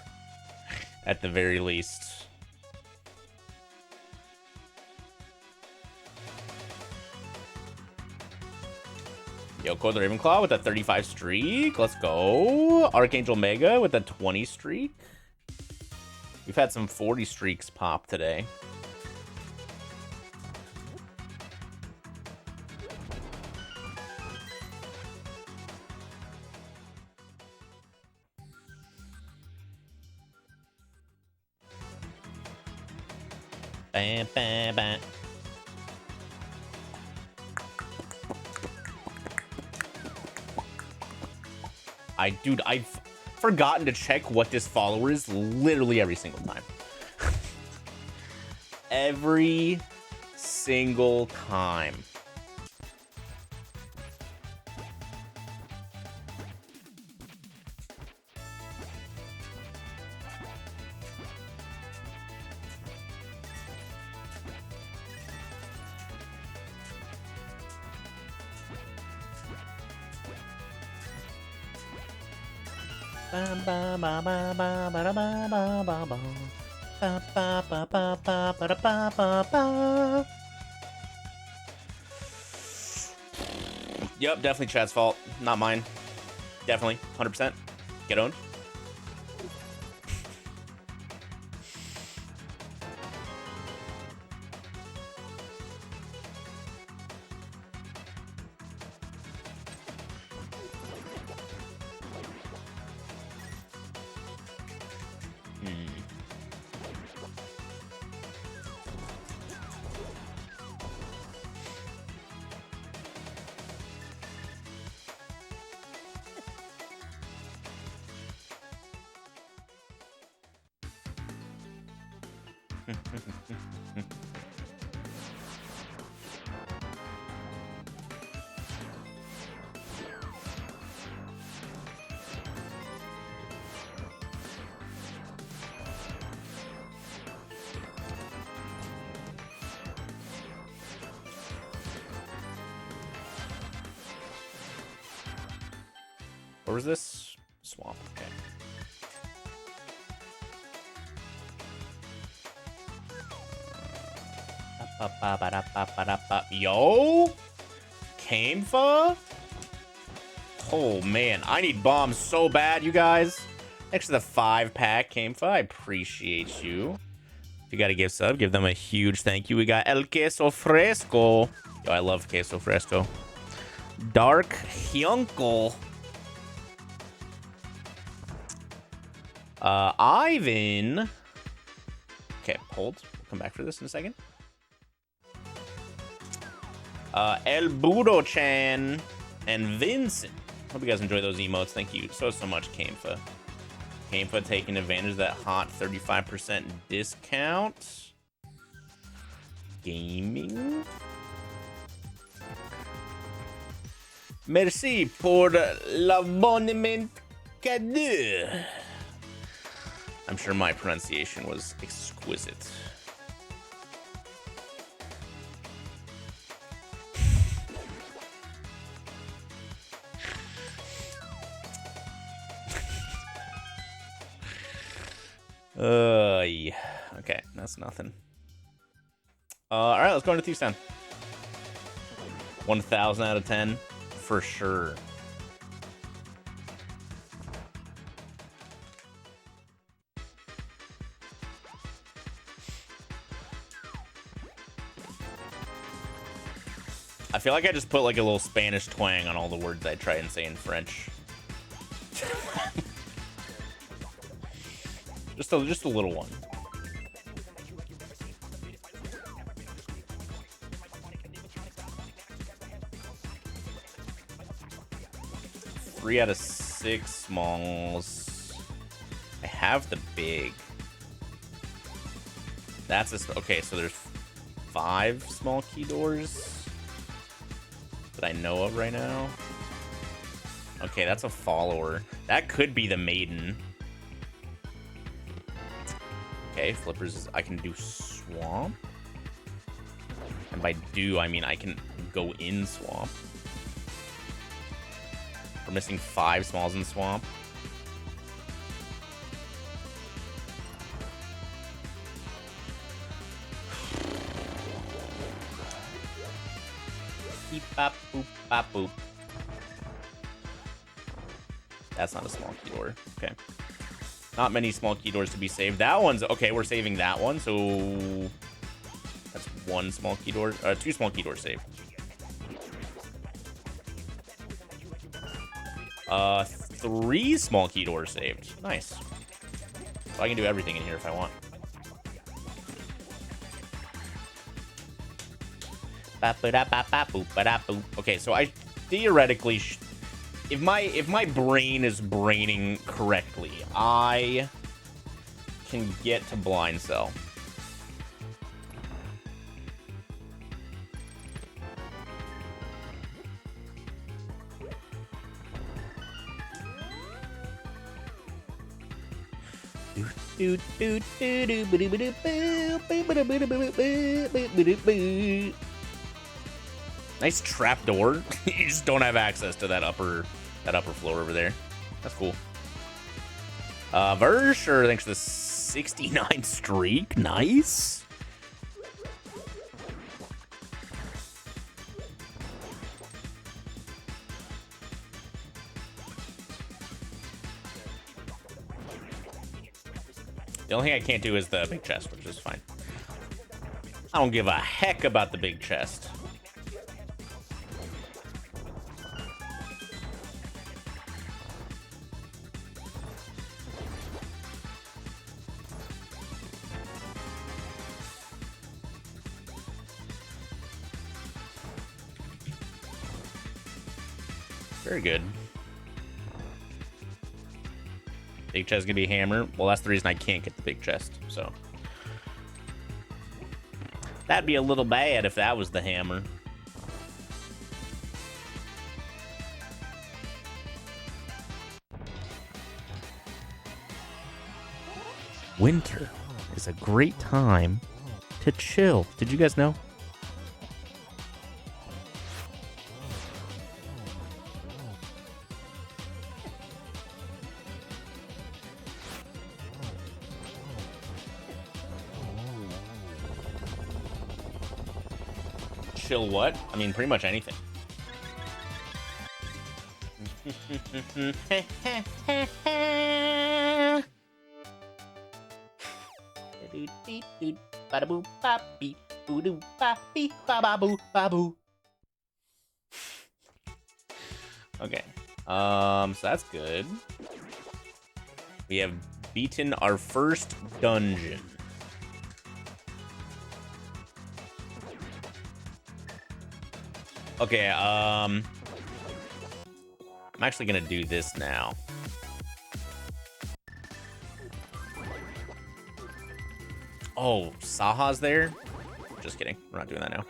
at the very least. Yoko the Ravenclaw with a 35 streak. Let's go. Archangel Mega with a 20 streak. We've had some 40 streaks pop today. Bam, bam, bam. Dude, I've forgotten to check what this follower is literally every single time. Every single time. Yep, definitely Chad's fault, not mine. Definitely, 100%. Get owned. Or is this swamp? Okay. Yo, Kamfa. Oh man, I need bombs so bad, you guys. Next to the 5-pack Kamfa, I appreciate you. If you got to give sub, give them a huge thank you. We got El Queso Fresco. Yo, I love Queso Fresco. Dark Hyuncle. Ivan. Okay, hold. We'll come back for this in a second. El Budo-chan and Vincent. Hope you guys enjoy those emotes. Thank you so much, Kamfa. Kamfa taking advantage of that hot 35% discount. Gaming. Merci pour l'abonnement cadeau. I'm sure my pronunciation was exquisite. Yeah. Okay, that's nothing. All right, let's go into Thieves Town. 1,000 out of 10 for sure. I feel like I just put like a little Spanish twang on all the words I try and say in French. just a little one. Three out of 6 smalls. I have the big. That's a, okay, so there's 5 small key doors that I know of right now. Okay, that's a follower. That could be the maiden. Okay, flippers is, I can do swamp. And by do, I mean I can go in swamp. We're missing 5 smalls in swamp. Beep, bop, boop, bop, boop. That's not a small key door. Okay. Not many small key doors to be saved. That one's okay. We're saving that one. So that's 1 small key door. 2 small key doors saved. 3 small key doors saved. Nice. So I can do everything in here if I want. Okay, so I theoretically, if my brain is braining correctly, I can get to blind cell. Nice trap door. You just don't have access to that upper floor over there. That's cool. Versher, thanks for the 69 streak. Nice. The only thing I can't do is the big chest, which is fine. I don't give a heck about the big chest. Very good. Big chest gonna be hammer. Well, that's the reason I can't get the big chest, so. That'd be a little bad if that was the hammer. Winter is a great time to chill. Did you guys know? Chill what? I mean, pretty much anything. Okay. So that's good. We have beaten our first dungeon. Okay, I'm actually gonna do this now. Oh, Saha's there? Just kidding. We're not doing that now.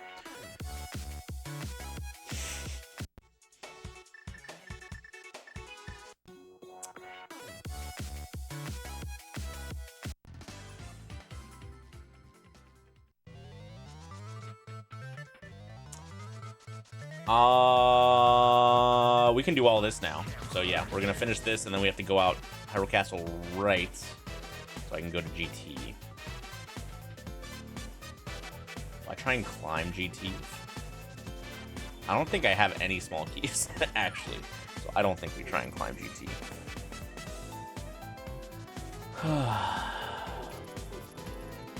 We can do all this now. So yeah, we're gonna finish this, and then we have to go out Hyrule Castle right, so I can go to GT. Will I try and climb GT? I don't think I have any small keys, actually. So I don't think we try and climb GT.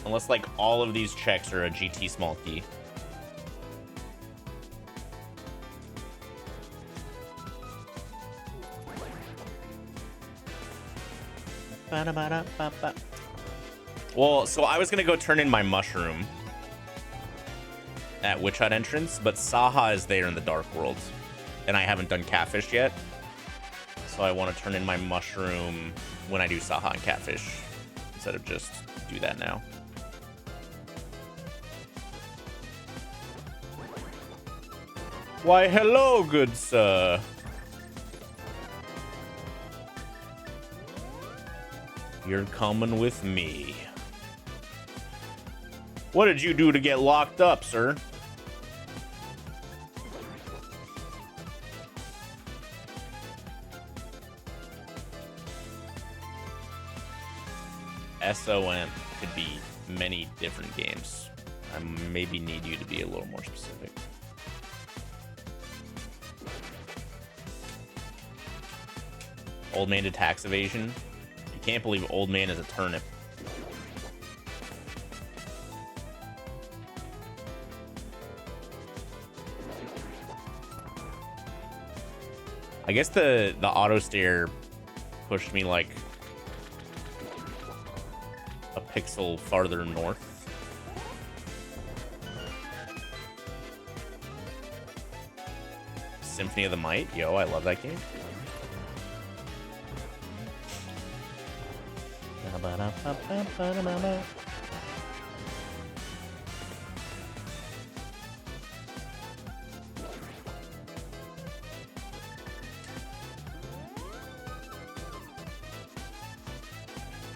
Unless, like, all of these checks are a GT small key. Well, so I was gonna go turn in my mushroom at Witch Hut entrance, but Saha is there in the Dark World, and I haven't done Catfish yet. So I want to turn in my mushroom when I do Saha and Catfish, instead of just do that now. Why, hello, good sir. You're coming with me. What did you do to get locked up, sir? SOM could be many different games. I maybe need you to be a little more specific. Old man to tax evasion. You can't believe old man is a turnip. I guess the auto stare pushed me like a pixel farther north. Symphony of the Might. Yo, I love that game.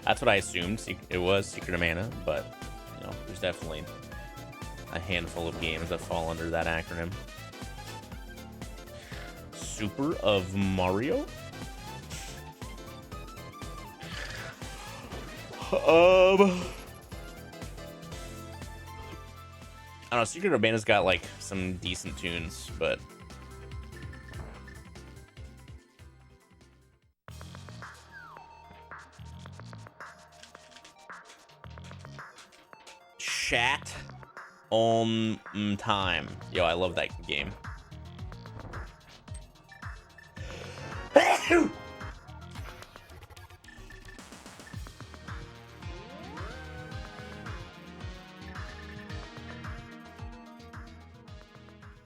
That's what I assumed it was, Secret of Mana, but you know, there's definitely a handful of games that fall under that acronym. Super of Mario? I don't know, Secret of Mana's got like some decent tunes, but chat on time. Yo, I love that game.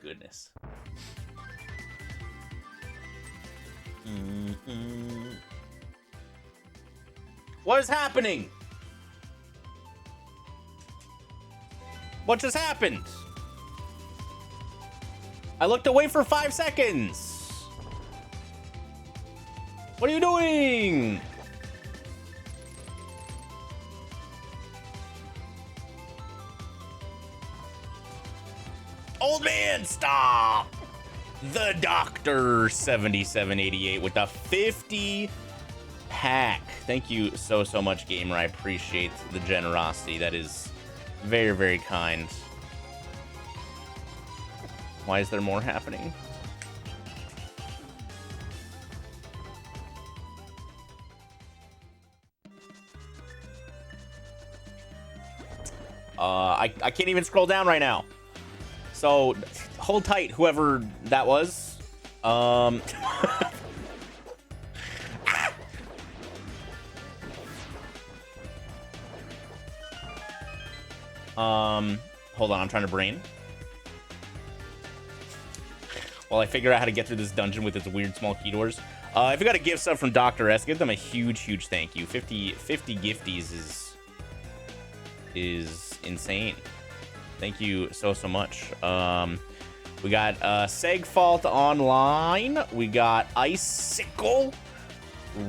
Goodness. What is happening? What just happened? I looked away for 5 seconds. What are you doing? Old man, stop! The Doctor 7788 with the 50 pack. Thank you so much, gamer. I appreciate the generosity. That is very, very kind. Why is there more happening? I can't even scroll down right now. So hold tight, whoever that was. Hold on, I'm trying to brain. While I figure out how to get through this dungeon with its weird small key doors. If you got a gift sub from Dr. S, give them a huge thank you. 50 gifties is insane. Thank you so much. We got Segfault Online. We got Icicle,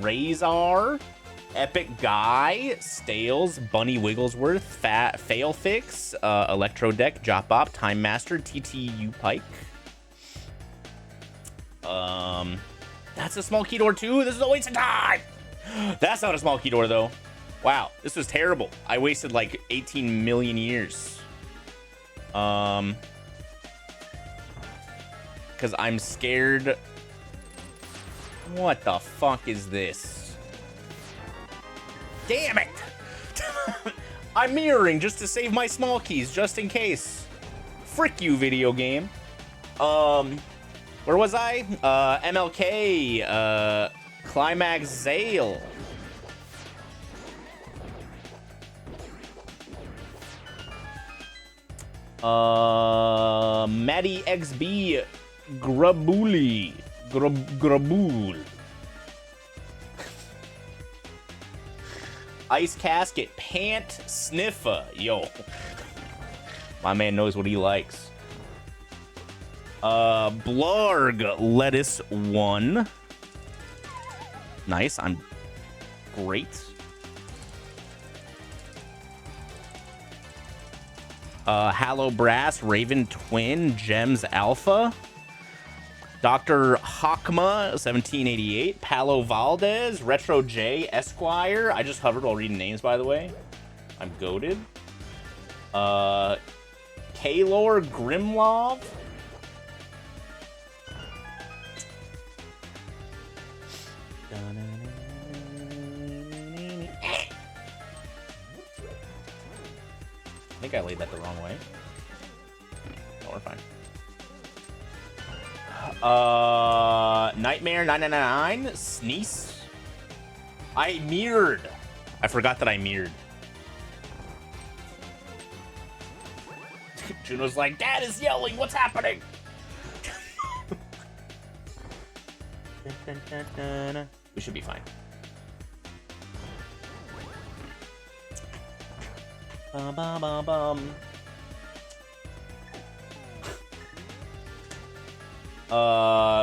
Razor, Epic Guy, Stales, Bunny Wigglesworth, Failfix, Electro Deck, Jop Bop, Time Master, TTU Pike. That's a small key door too. This is a waste of time. That's not a small key door though. Wow, this was terrible. I wasted like 18 million years. because I'm scared. What the fuck is this? Damn it! I'm mirroring just to save my small keys, just in case. Frick you, video game. Where was I? MLK, Climax Zale. Maddie XB Grabuli. Grabul. Ice Casket Pant Sniffer. Yo. My man knows what he likes. Blarg Lettuce 1. Nice. I'm great. Hallow Brass Raven Twin Gems Alpha. Dr. Hakma 1788. Palo Valdez Retro J Esquire. I just hovered while reading names, by the way. I'm goated. Kaylor Grimlov. I think I laid that the wrong way. No, we're fine. Nightmare 999 Sneeze. I mirrored. I forgot that I mirrored. Juno's like, Dad is yelling. What's happening? We should be fine. Bum, bum, bum, bum.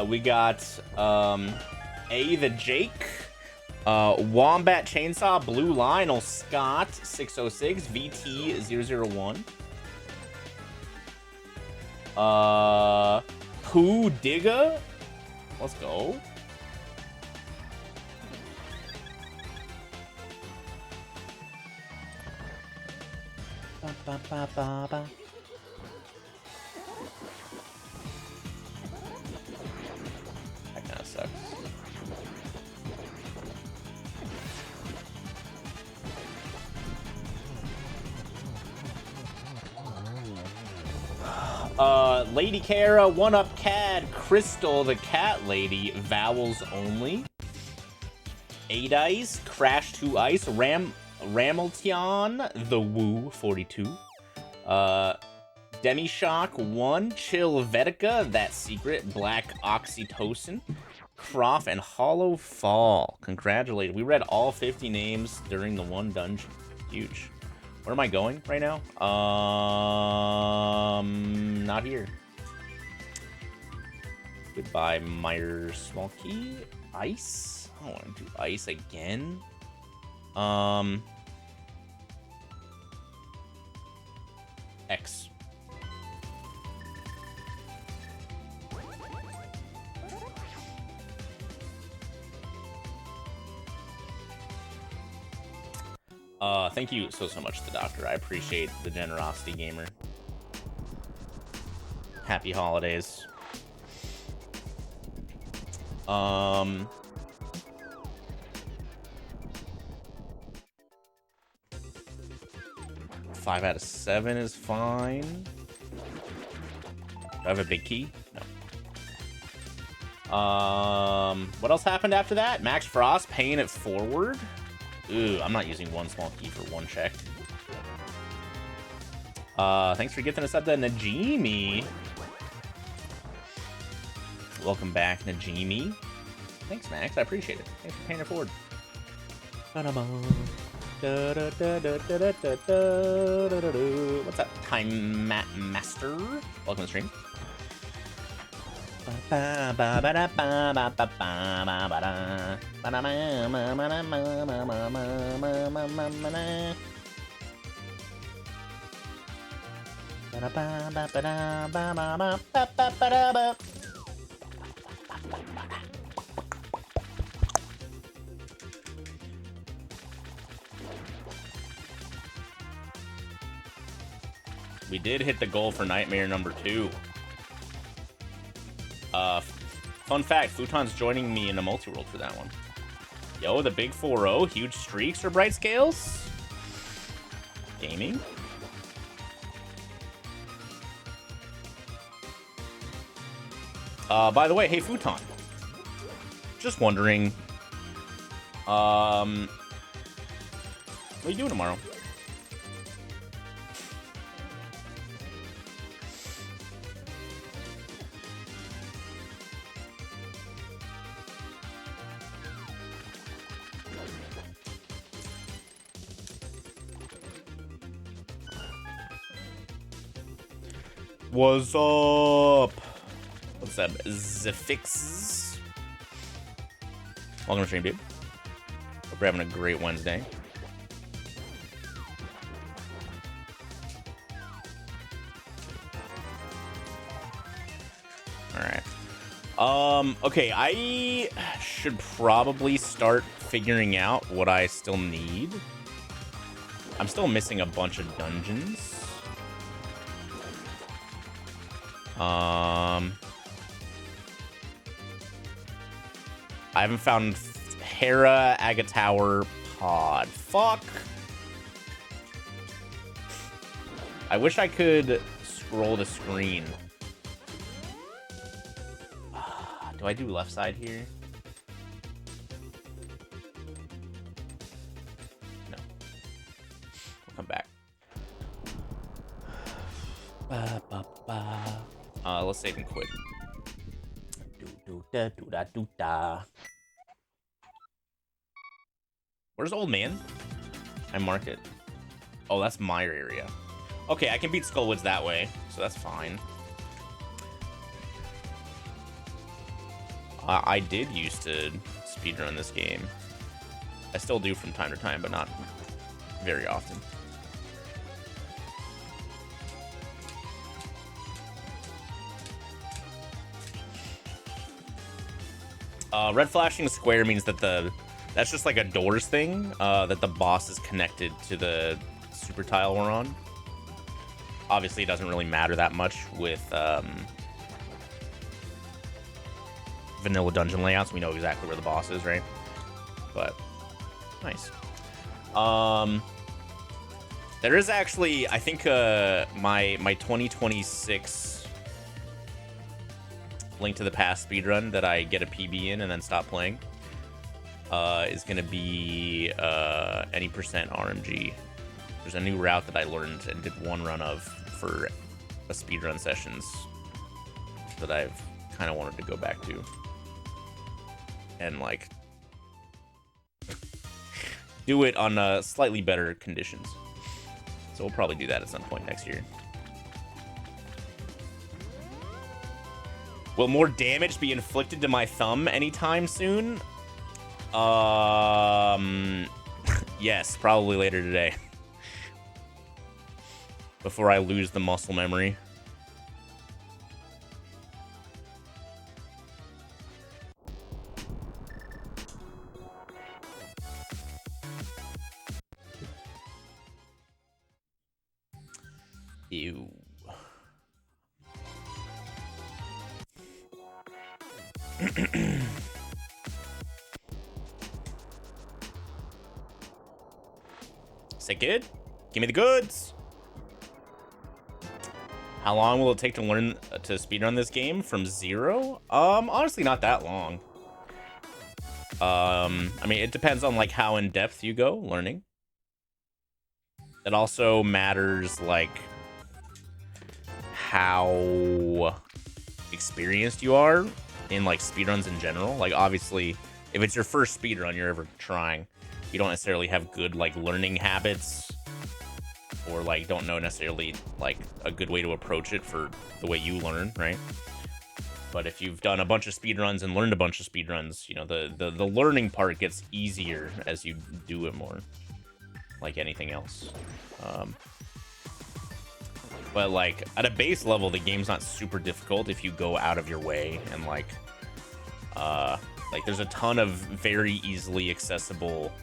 We got A the Jake, Wombat Chainsaw, Blue Lionel Scott 606, VT 001, Pooh Digga. Let's go. Ba, ba, ba, ba, ba. That kind of sucks. Lady Kara, One Up Cad, Crystal the Cat Lady, Vowels Only, 8 Ice, Crash 2 Ice, Rameltion, The Woo 42, Demishock 1, Chill Vetica, That Secret, Black Oxytocin, Croft, and Hollow Fall. Congratulations. We read all 50 names during the one dungeon. Huge. Where am I going right now? Not here. Goodbye, Meyer Small Key. Ice? I don't want to do ice again. X. Thank you so much, the doctor. I appreciate the generosity, gamer. Happy holidays. 5 out of 7 is fine. Do I have a big key? No. What else happened after that? Max Frost paying it forward. Ooh, I'm not using one small key for one check. Thanks for getting us up to Najimi. Welcome back, Najimi. Thanks, Max. I appreciate it. Thanks for paying it forward. What's up, Time Master? Welcome to the stream. We did hit the goal for Nightmare number 2. Fun fact, Futon's joining me in a multi-world for that one. Yo, the big 4-0, huge streaks or bright scales? Gaming? By the way, hey Futon. Just wondering, what are you doing tomorrow? What's up? What's up, Zafix? Welcome to stream, dude. Hope you're having a great Wednesday. All right. Okay, I should probably start figuring out what I still need. I'm still missing a bunch of dungeons. I haven't found Hera Agatower Pod. Fuck. I wish I could scroll the screen. Do I do left side here? No. We'll come back. Let's save and quit. Where's old man? I mark it. Oh, that's my area. Okay, I can beat Skullwoods that way, so that's fine. I did used to speedrun this game. I still do from time to time, but not very often. Red flashing square means that that's just like a doors thing, that the boss is connected to the super tile we're on. Obviously, it doesn't really matter that much with vanilla dungeon layouts. We know exactly where the boss is, right? But nice. There is actually, I think, my 2026 Link to the Past speedrun that I get a PB in and then stop playing is going to be any percent RMG. There's a new route that I learned and did one run of for a speedrun sessions that I've kind of wanted to go back to. And, like, do it on slightly better conditions. So we'll probably do that at some point next year. Will more damage be inflicted to my thumb anytime soon? Yes, probably later today. Before I lose the muscle memory. Ew. Is it good? Give me the goods. How long will it take to learn to speedrun this game from 0? Honestly, not that long. I mean, it depends on like how in depth you go learning. It also matters like how experienced you are in like speedruns in general. Like obviously, if it's your first speedrun you're ever trying, you don't necessarily have good like learning habits, or like don't know necessarily like a good way to approach it for the way you learn, right? But if you've done a bunch of speedruns and learned a bunch of speedruns, you know, the learning part gets easier as you do it more, like anything else. But like at a base level, the game's not super difficult if you go out of your way and like there's a ton of very easily accessible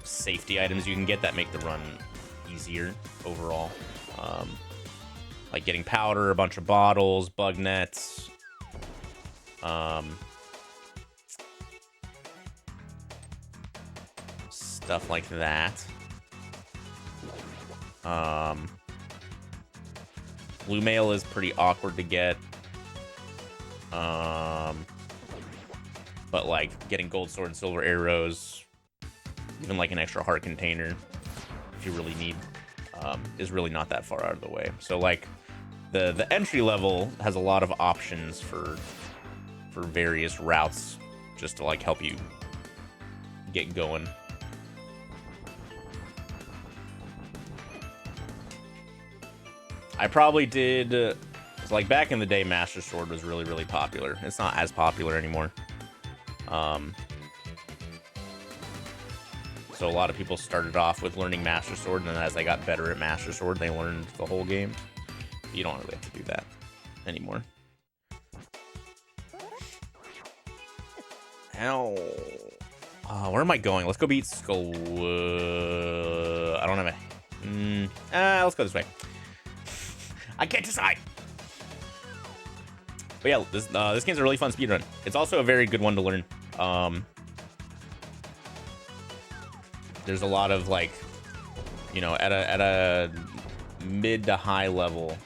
safety items you can get that make the run easier overall. Like getting powder, a bunch of bottles, bug nets, Stuff like that. Blue mail is pretty awkward to get. But like getting gold sword and silver arrows, even like an extra heart container, if you really need, is really not that far out of the way. So like the entry level has a lot of options for various routes just to like help you get going. I probably did, like back in the day, Master Sword was really, really popular. It's not as popular anymore. So a lot of people started off with learning Master Sword, and then as they got better at Master Sword, they learned the whole game. You don't really have to do that anymore. Ow. Where am I going? Let's go beat Skullwood. I don't have a... let's go this way. I can't decide. But yeah, this game's a really fun speedrun. It's also a very good one to learn. There's a lot of like, you know, at a mid to high level,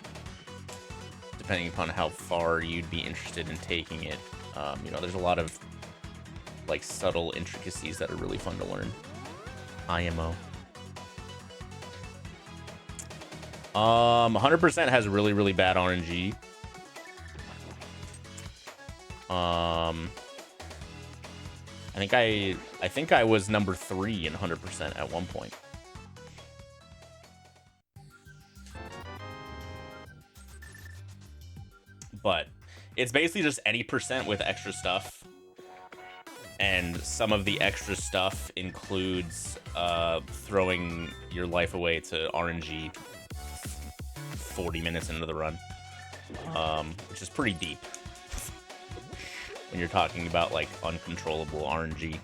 depending upon how far you'd be interested in taking it. You know, there's a lot of like subtle intricacies that are really fun to learn. IMO. 100% has really, really bad RNG. I think I was number 3 in 100% at one point. But it's basically just any percent with extra stuff. And some of the extra stuff includes throwing your life away to RNG 40 minutes into the run, which is pretty deep when you're talking about like uncontrollable RNG.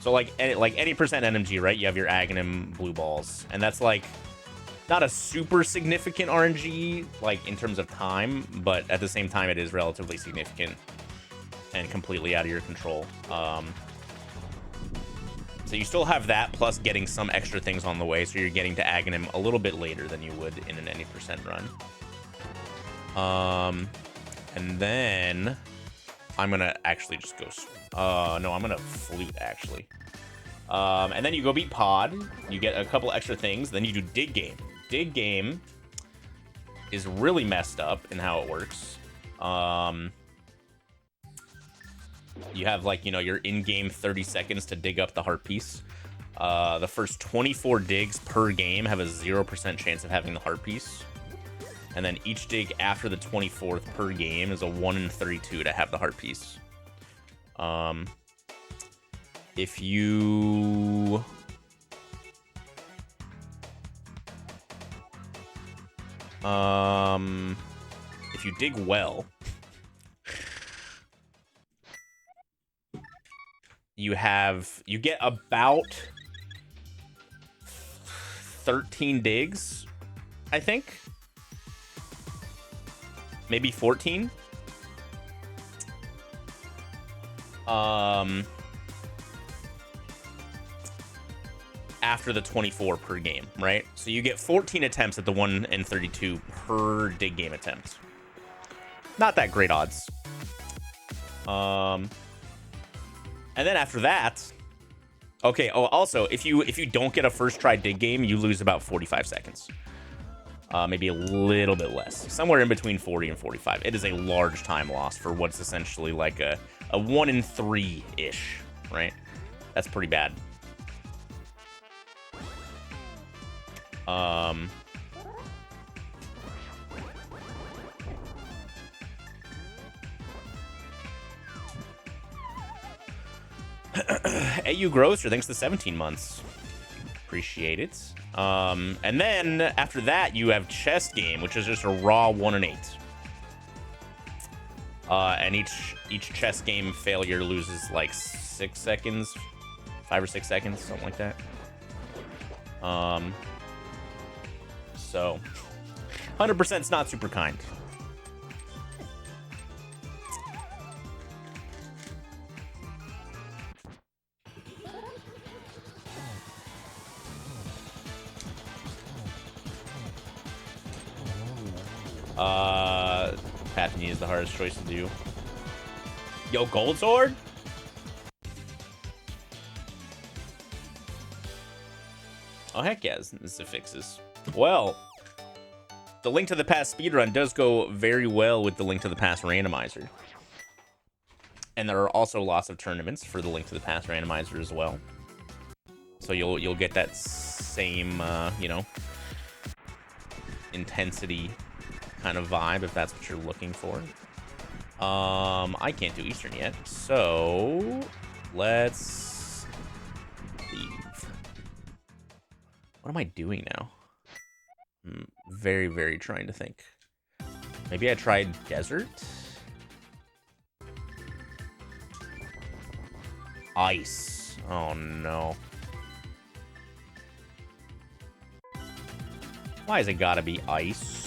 So like any percent NMG, right? You have your Aghanim blue balls, and that's like not a super significant RNG like in terms of time, but at the same time it is relatively significant and completely out of your control. So you still have that, plus getting some extra things on the way, so you're getting to Aghanim a little bit later than you would in an any percent run. And then I'm gonna actually just go. No, I'm gonna flute actually. And then you go beat Pod. You get a couple extra things. Then you do Dig Game. Dig Game is really messed up in how it works. You have, like, you know, your in-game 30 seconds to dig up the heart piece. The first 24 digs per game have a 0% chance of having the heart piece. And then each dig after the 24th per game is a 1 in 32 to have the heart piece. If you... if you dig well... you get about 13 digs, I think. Maybe 14. After the 24 per game, right? So you get 14 attempts at the 1 in 32 per dig game attempt. Not that great odds. And then after that, okay. Oh, also, if you don't get a first try dig game, you lose about 45 seconds. Maybe a little bit less, somewhere in between 40 and 45. It is a large time loss for what's essentially like a 1 in 3 ish, right? That's pretty bad. AU Grosser, thanks to 17 months. Appreciate it. And then after that, you have Chess Game, which is just a raw 1 in 8. And each chess game failure loses like 6 seconds, 5 or 6 seconds, something like that. So 100% is not super kind. Patini is the hardest choice to do. Yo, gold sword? Oh, heck yes, this fixes. Well, the Link to the Past speedrun does go very well with the Link to the Past randomizer. And there are also lots of tournaments for the Link to the Past randomizer as well. So you'll get that same, you know, intensity kind of vibe if that's what you're looking for. I can't do Eastern yet, so let's leave. What am I doing now? I'm very, very trying to think. Maybe I tried desert? Ice. Oh no. Why has it gotta be ice?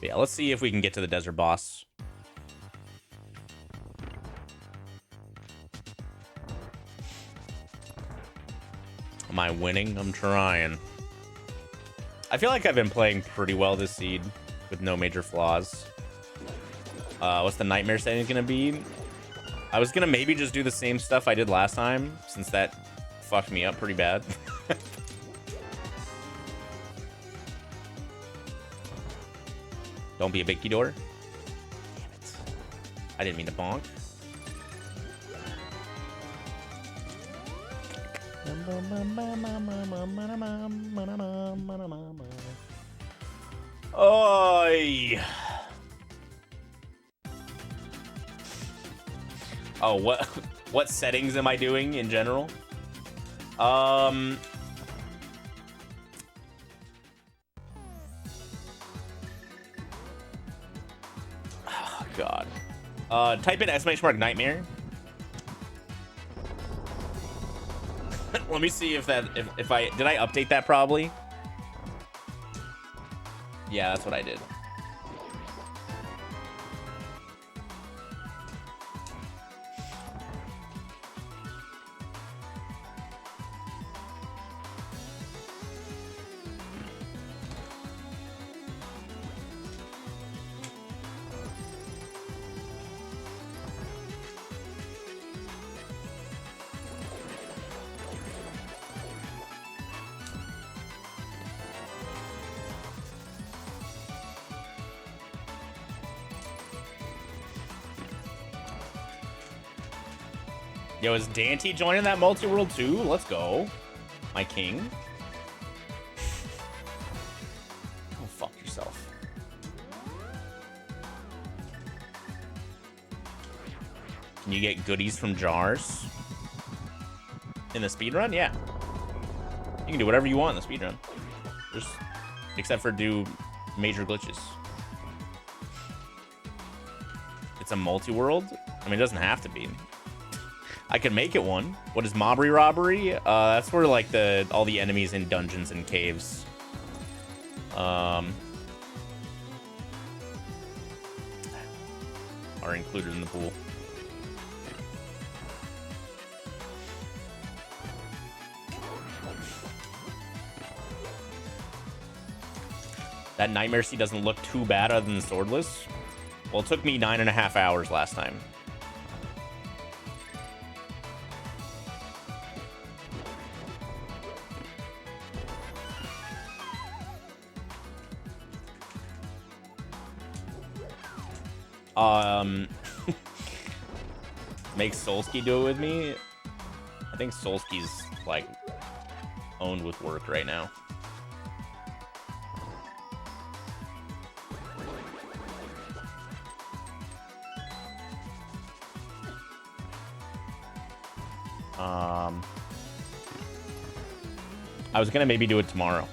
Yeah, let's see if we can get to the desert boss. Am I winning? I'm trying. I feel like I've been playing pretty well this seed with no major flaws. What's the nightmare setting gonna be? I was gonna maybe just do the same stuff I did last time, since that fucked me up pretty bad. Don't be a big door. Damn it. I didn't mean to bonk. Oi. Oh, what settings am I doing in general? Oh, God. Type in !nightmare. Let me see if that if I did I update that probably. Yeah, that's what I did. Yo, is Dante joining that multi-world too? Let's go. My king. Go fuck yourself. Can you get goodies from jars? In the speedrun? Yeah. You can do whatever you want in the speedrun. Just, except for do major glitches. It's a multi-world? I mean, it doesn't have to be. I could make it one. What is mobbery robbery? That's where like all the enemies in dungeons and caves are included in the pool. That Nightmare Sea doesn't look too bad other than swordless. Well, it took me 9.5 hours last time. Make Solsky do it with me. I think Solsky's like owned with work right now. I was gonna maybe do it tomorrow.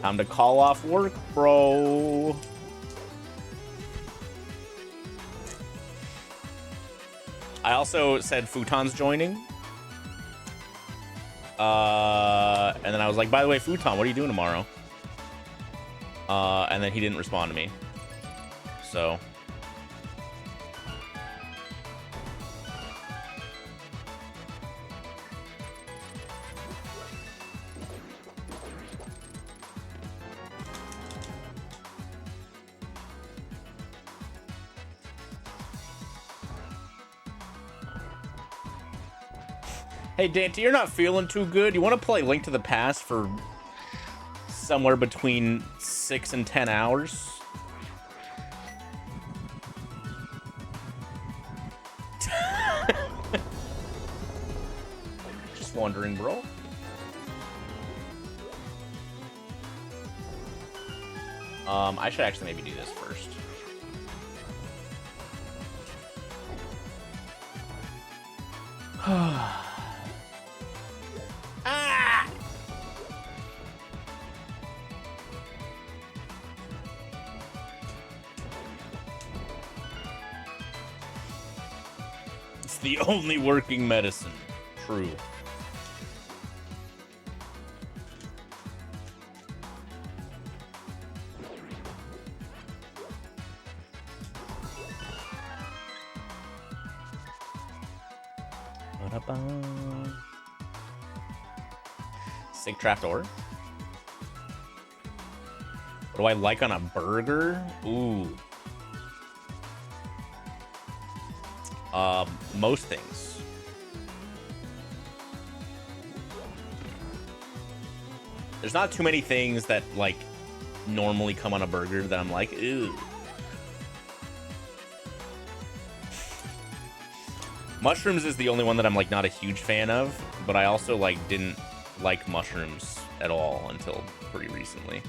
Time to call off work, bro. I also said Futon's joining. And then I was like, by the way, Futon, what are you doing tomorrow? And then he didn't respond to me. So. Hey, Dante, you're not feeling too good. You want to play Link to the Past for somewhere between 6 and 10 hours? Just wondering, bro. I should actually maybe do this first. Ah! It's the only working medicine. True. Sync trapdoor. What do I like on a burger? Ooh. Most things. There's not too many things that like normally come on a burger that I'm like, ew. Mushrooms is the only one that I'm like not a huge fan of, but I also like didn't like mushrooms at all until pretty recently.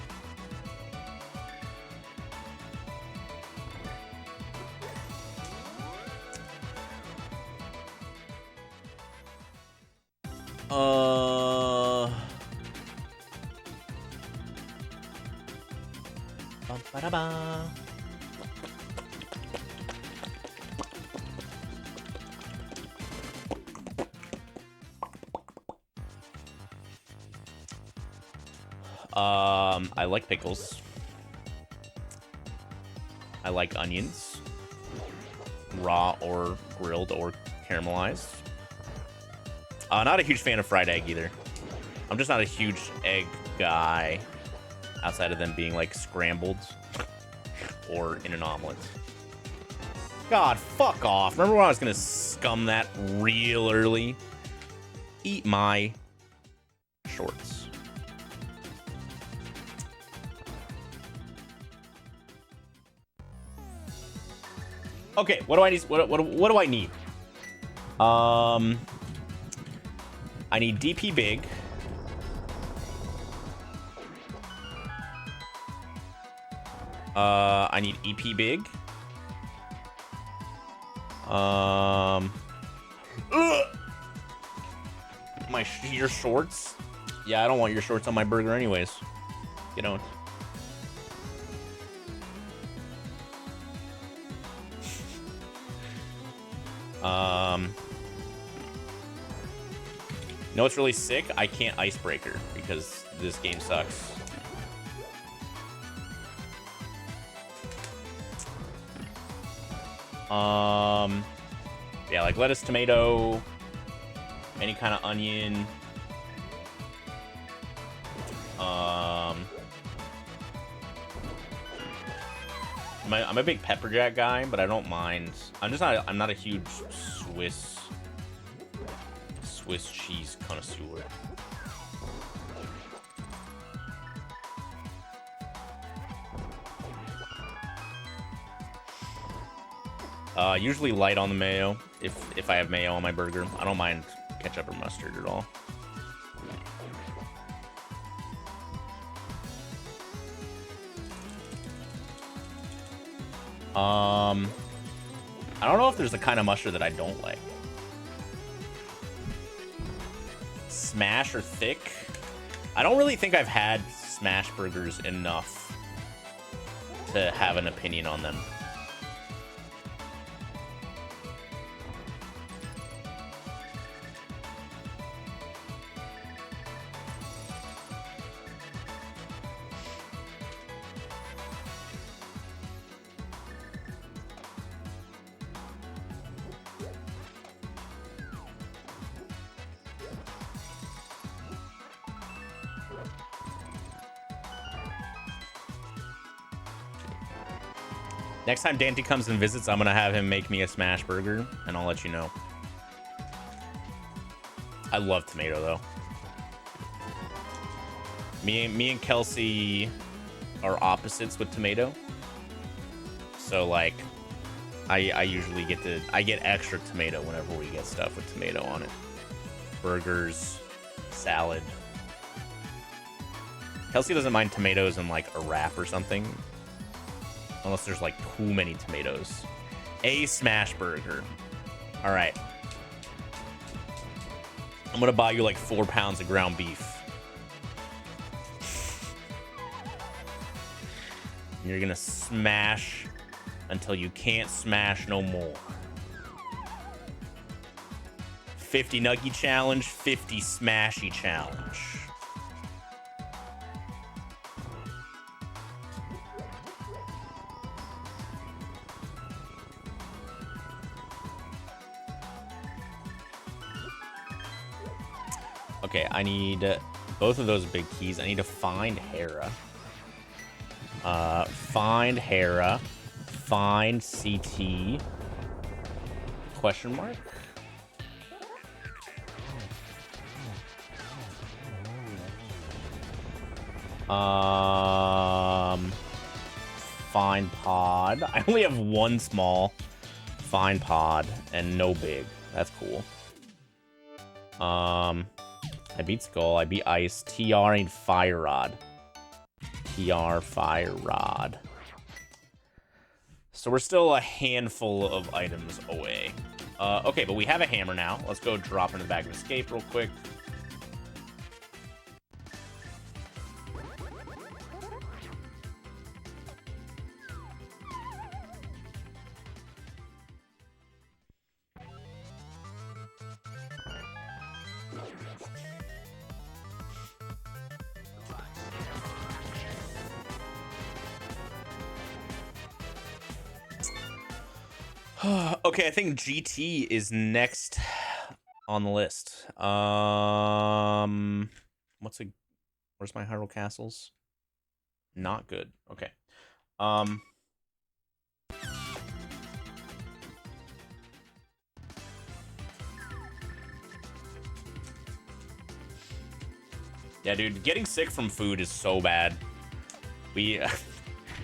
Ba-da-ba. I like pickles. I like onions. Raw or grilled or caramelized. Not a huge fan of fried egg either. I'm just not a huge egg guy outside of them being like scrambled or in an omelet. God, fuck off. Remember when I was gonna scum that real early? Eat my shorts. Okay, what do I need? What do I need? I need DP big. I need EP big. Your shorts? Yeah, I don't want your shorts on my burger anyways. You don't. You know what's really sick? I can't icebreaker because this game sucks. Yeah, like lettuce, tomato, any kind of onion. I'm a big pepper jack guy, but I don't mind. I'm not a huge Swiss cheese connoisseur. Usually light on the mayo if I have mayo on my burger. I don't mind ketchup or mustard at all. I don't know if there's a kind of mustard that I don't like. Smash or thick? I don't really think I've had smash burgers enough to have an opinion on them. Next time Dante comes and visits, I'm gonna have him make me a smash burger, and I'll let you know. I love tomato though. Me and Kelsey are opposites with tomato. So like I usually get extra tomato whenever we get stuff with tomato on it. Burgers, salad. Kelsey doesn't mind tomatoes in like a wrap or something. Unless there's like too many tomatoes. A smash burger. All right. I'm gonna buy you like 4 pounds of ground beef. And you're gonna smash until you can't smash no more. 50 nugget challenge, 50 smashy challenge. Okay, I need both of those big keys. I need to find Hera. Find Hera. Find CT. Question mark? Find pod. I only have one small. Find pod and no big. That's cool. I beat Skull. I beat Ice. TR, I need Fire Rod. TR, Fire Rod. So we're still a handful of items away. Okay, but we have a hammer now. Let's go drop into the bag of escape real quick. Okay, I think GT is next on the list. Where's my Hyrule Castles? Not good. Okay. Yeah, dude, getting sick from food is so bad.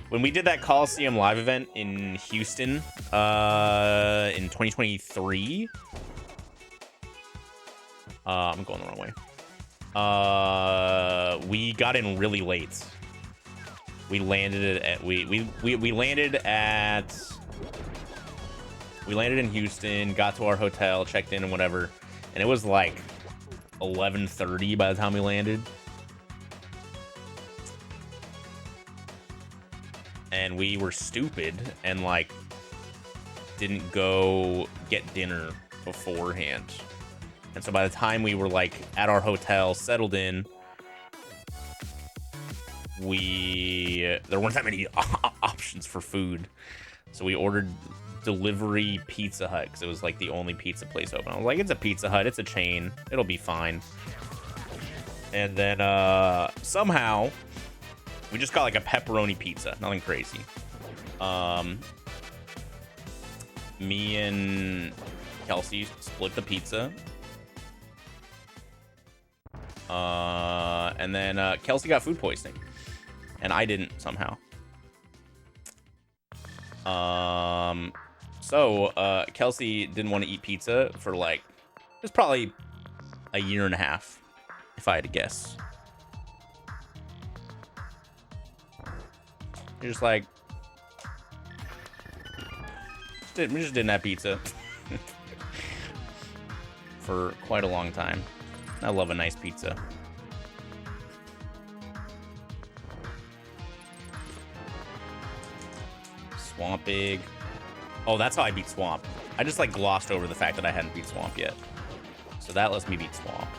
When we did that Coliseum live event in Houston in 2023, I'm going the wrong way. We got in really late. We landed at we landed in Houston, got to our hotel, checked in and whatever, and it was like 11:30 by the time we landed. And we were stupid and like didn't go get dinner beforehand. And so by the time we were like at our hotel, settled in, there weren't that many options for food. So we ordered delivery Pizza Hut because it was like the only pizza place open. I was like, it's a Pizza Hut, it's a chain, it'll be fine. And then somehow we just got like a pepperoni pizza, nothing crazy. Me and Kelsey split the pizza. And then Kelsey got food poisoning. And I didn't somehow. So Kelsey didn't want to eat pizza for like, it was probably a year and a half, if I had to guess. You're just like, we just didn't have pizza for quite a long time. I love a nice pizza. Swamp Big. Oh, that's how I beat Swamp. I just like glossed over the fact that I hadn't beat Swamp yet. So that lets me beat Swamp.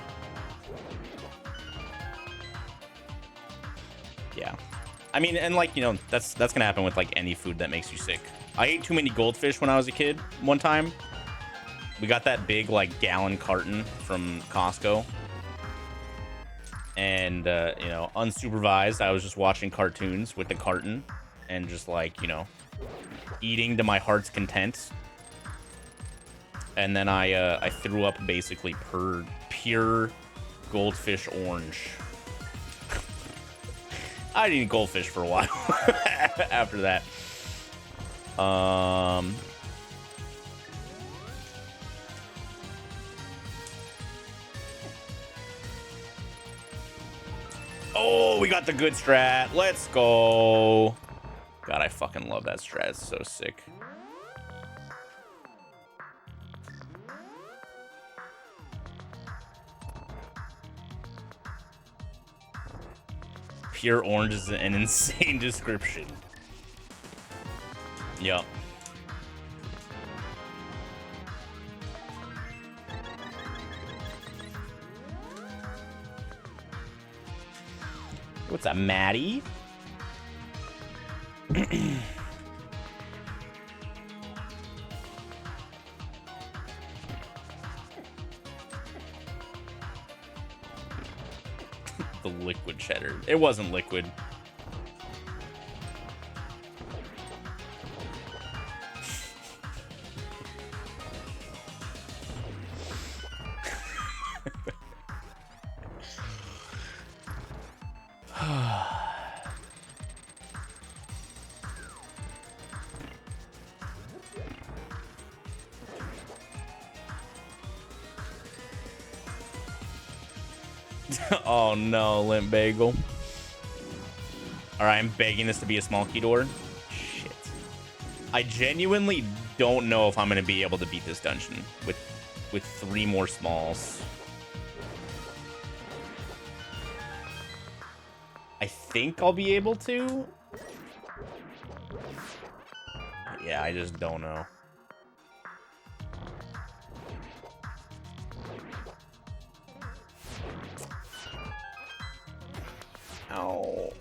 Yeah. I mean, and like, you know, that's gonna happen with like any food that makes you sick. I ate too many goldfish when I was a kid one time. We got that big like gallon carton from Costco. And, you know, unsupervised, I was just watching cartoons with the carton and just like, you know, eating to my heart's content. and then I threw up basically pure goldfish orange. I didn't eat goldfish for a while after that. Oh, we got the good strat. Let's go. God, I fucking love that strat. It's so sick. Pure orange is an insane description. Yup. What's up, Maddie? The liquid cheddar. It wasn't liquid. Oh no, Limp Bagel. Alright, I'm begging this to be a small key door. Shit. I genuinely don't know if I'm gonna be able to beat this dungeon with 3 more smalls. I think I'll be able to. Yeah, I just don't know. Ow.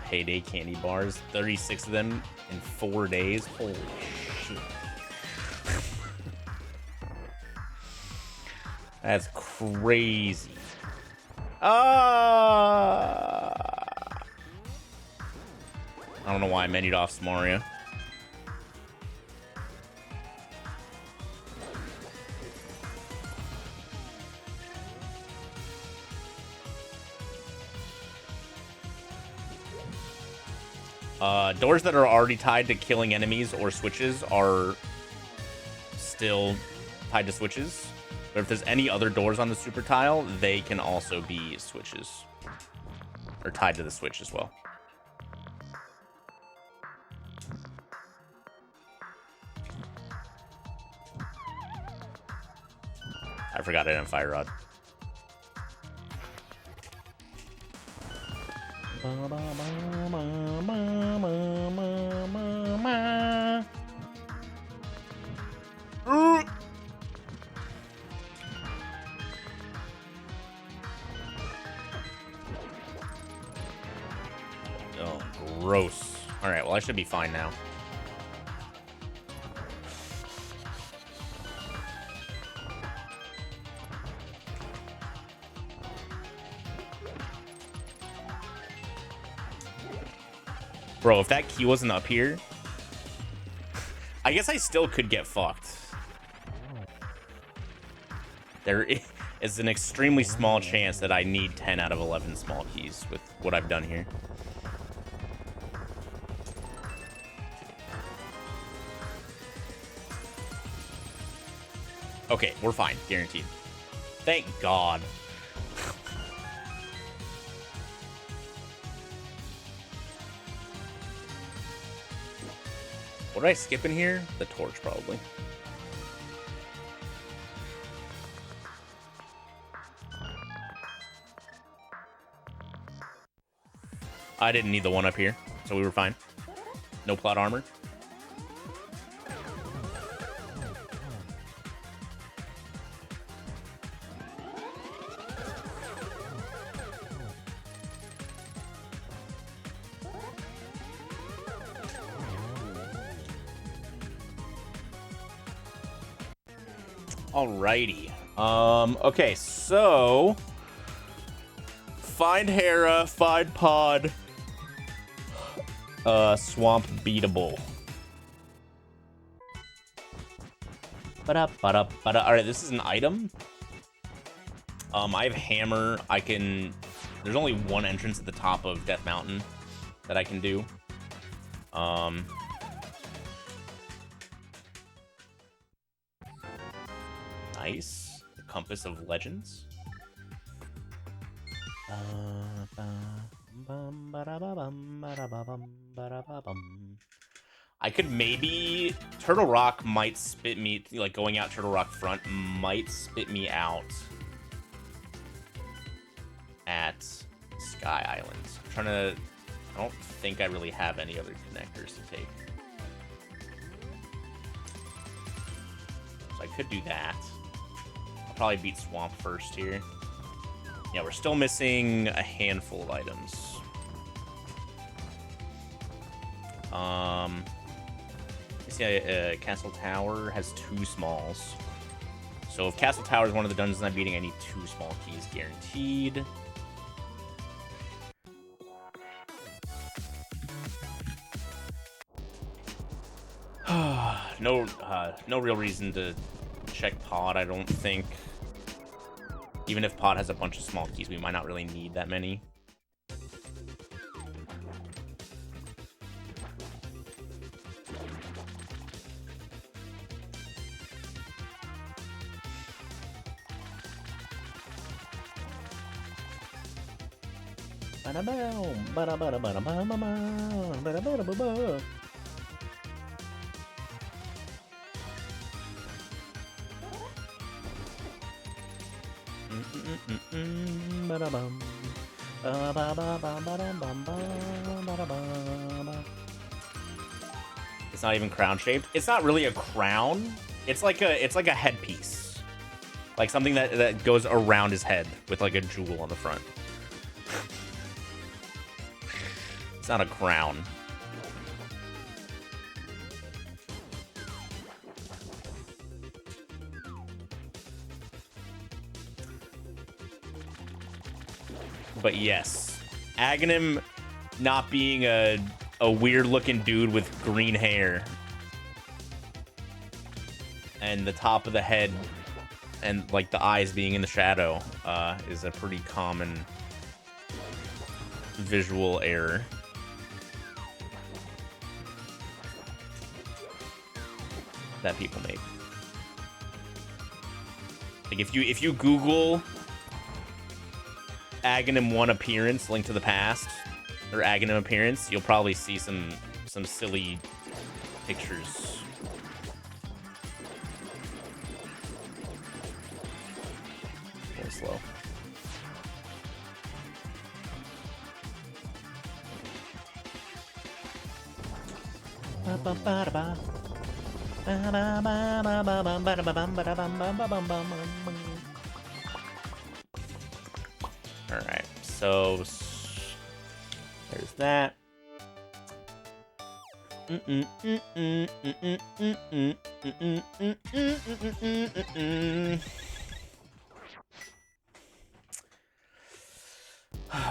Payday candy bars, 36 of them in 4 days. Holy shit. That's crazy. I don't know why I menued off Samaria. Doors that are already tied to killing enemies or switches are still tied to switches. But if there's any other doors on the super tile, they can also be switches. Or tied to the switch as well. I forgot I didn't fire rod. Oh, gross. All right, well, I should be fine now. Bro, if that key wasn't up here, I guess I still could get fucked. There is an extremely small chance that I need 10 out of 11 small keys with what I've done here. Okay, we're fine. Guaranteed. Thank God. What did I skip in here? The torch, probably. I didn't need the one up here, so we were fine. No plot armor. Alrighty. Okay, so find Hera, find Pod, Swamp beatable. Alright, this is an item. I have Hammer. I can... There's only one entrance at the top of Death Mountain that I can do. Nice. The Compass of Legends. I could maybe... Turtle Rock might spit me... Like, going out Turtle Rock front might spit me out at Sky Islands. I'm trying to... I don't think I really have any other connectors to take. So I could do that. I'll probably beat Swamp first here. Yeah, we're still missing a handful of items. Castle Tower has 2 smalls. So if Castle Tower is one of the dungeons I'm beating, I need 2 small keys guaranteed. No real reason to check Pod, I don't think. Even if Pod has a bunch of small keys, we might not really need that many. It's not even crown shaped. It's not really a crown. It's like a headpiece, like something that goes around his head with like a jewel on the front. It's not a crown. But yes, Aghanim not being a weird-looking dude with green hair and the top of the head and like the eyes being in the shadow is a pretty common visual error. That people make. Like if you Google Aghanim 1 appearance, Link to the Past, or Aghanim appearance, you'll probably see some silly pictures. A little slow. Alright, so there's that.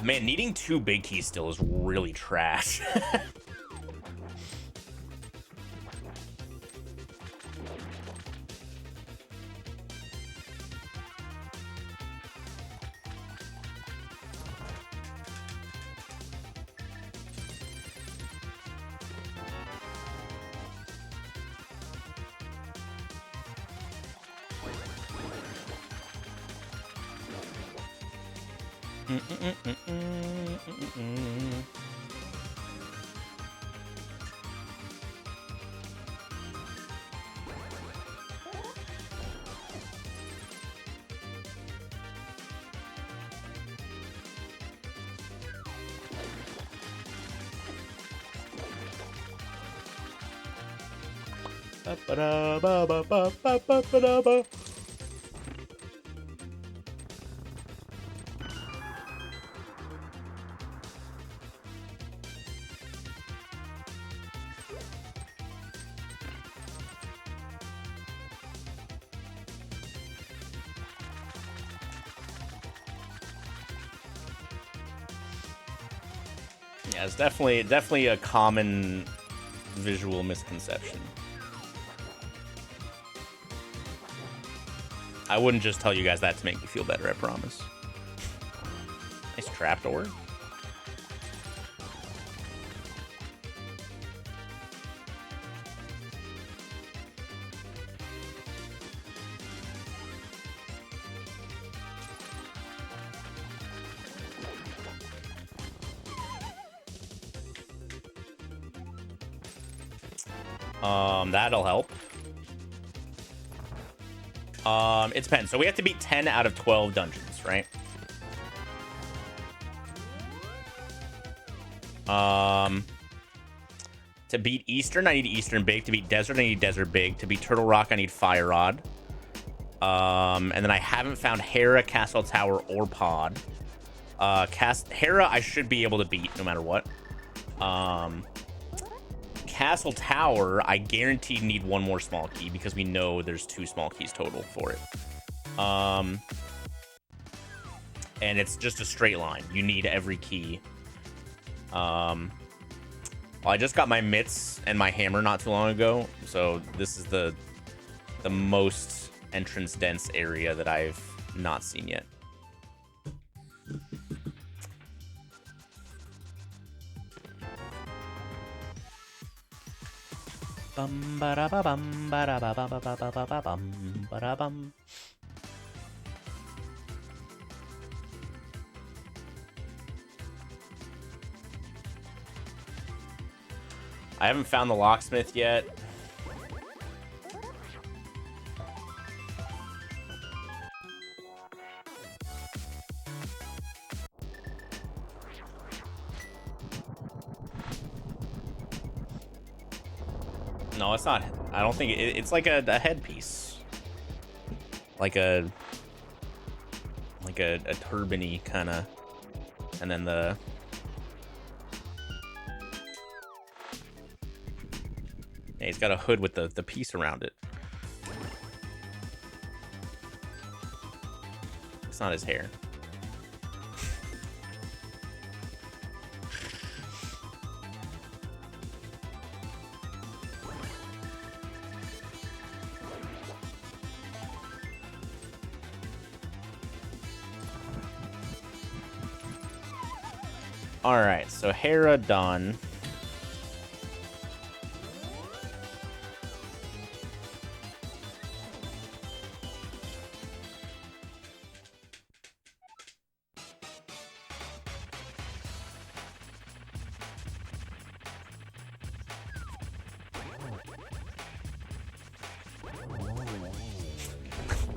Man, needing 2 big keys still is really trash. Yeah, it's definitely a common visual misconception. I wouldn't just tell you guys that to make me feel better, I promise. Nice trapdoor. That'll help. It depends. So we have to beat 10 out of 12 dungeons, right? To beat Eastern, I need Eastern Big. To beat Desert, I need Desert Big. To beat Turtle Rock, I need Fire Rod. And then I haven't found Hera, Castle Tower, or Pod. Hera, I should be able to beat no matter what. Castle Tower, I guaranteed need one more small key because we know there's 2 small keys total for it. And it's just a straight line. You need every key. Well, I just got my mitts and my hammer not too long ago, so this is the most entrance dense area that I've not seen yet. Bum ba da ba bum ba da ba ba ba ba ba ba bum ba da bum. I haven't found the locksmith yet. No, it's not. I don't think it's like a headpiece, like a turban-y kind of, and then the. Yeah, he's got a hood with the piece around it. It's not his hair. All right, so Hera done.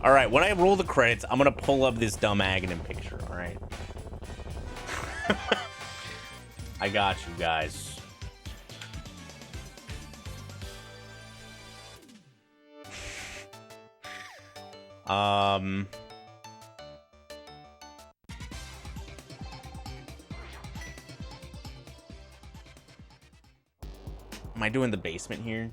All right, when I roll the credits, I'm gonna pull up this dumb Aghanim picture. All right. I got you guys. Am I doing the basement here?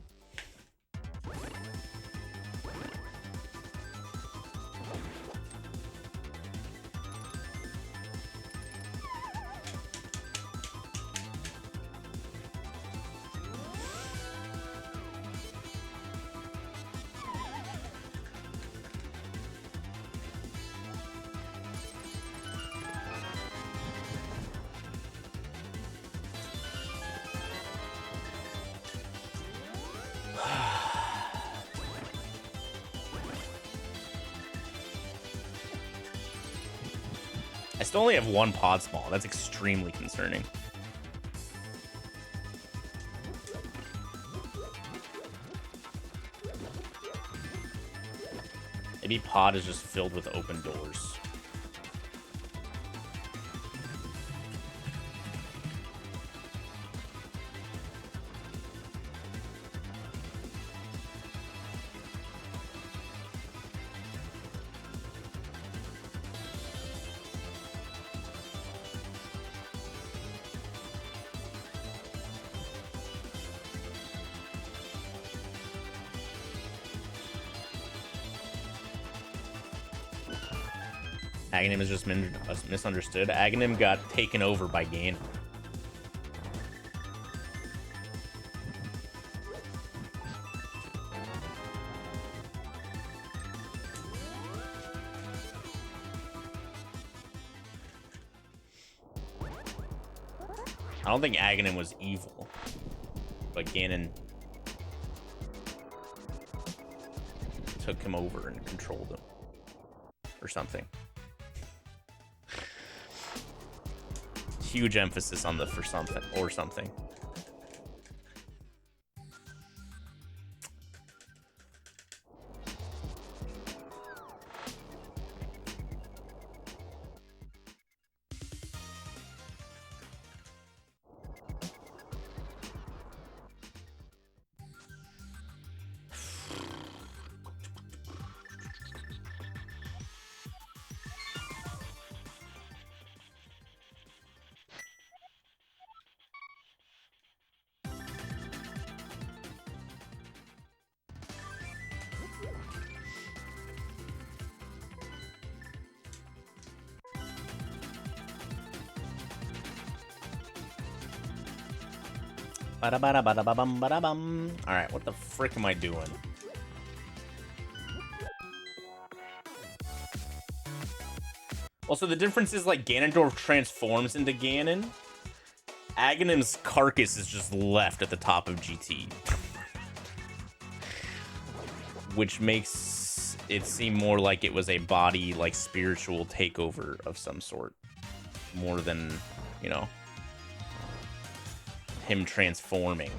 I still only have 1 pod small. That's extremely concerning. Maybe pod is just filled with open doors. Aghanim is just misunderstood. Aghanim got taken over by Ganon. I don't think Ganon was evil, but Ganon took him over and controlled him or something. Huge emphasis on the for something or something. Ba-da-ba-da-ba-da-ba-bum, alright, what the frick am I doing? Also, the difference is, like, Ganondorf transforms into Ganon. Agonon's carcass is just left at the top of GT. Which makes it seem more like it was a body, like, spiritual takeover of some sort. More than, you know, him transforming.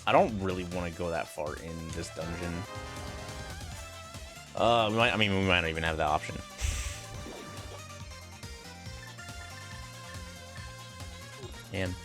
I don't really want to go that far in this dungeon. We might not even have that option. Man.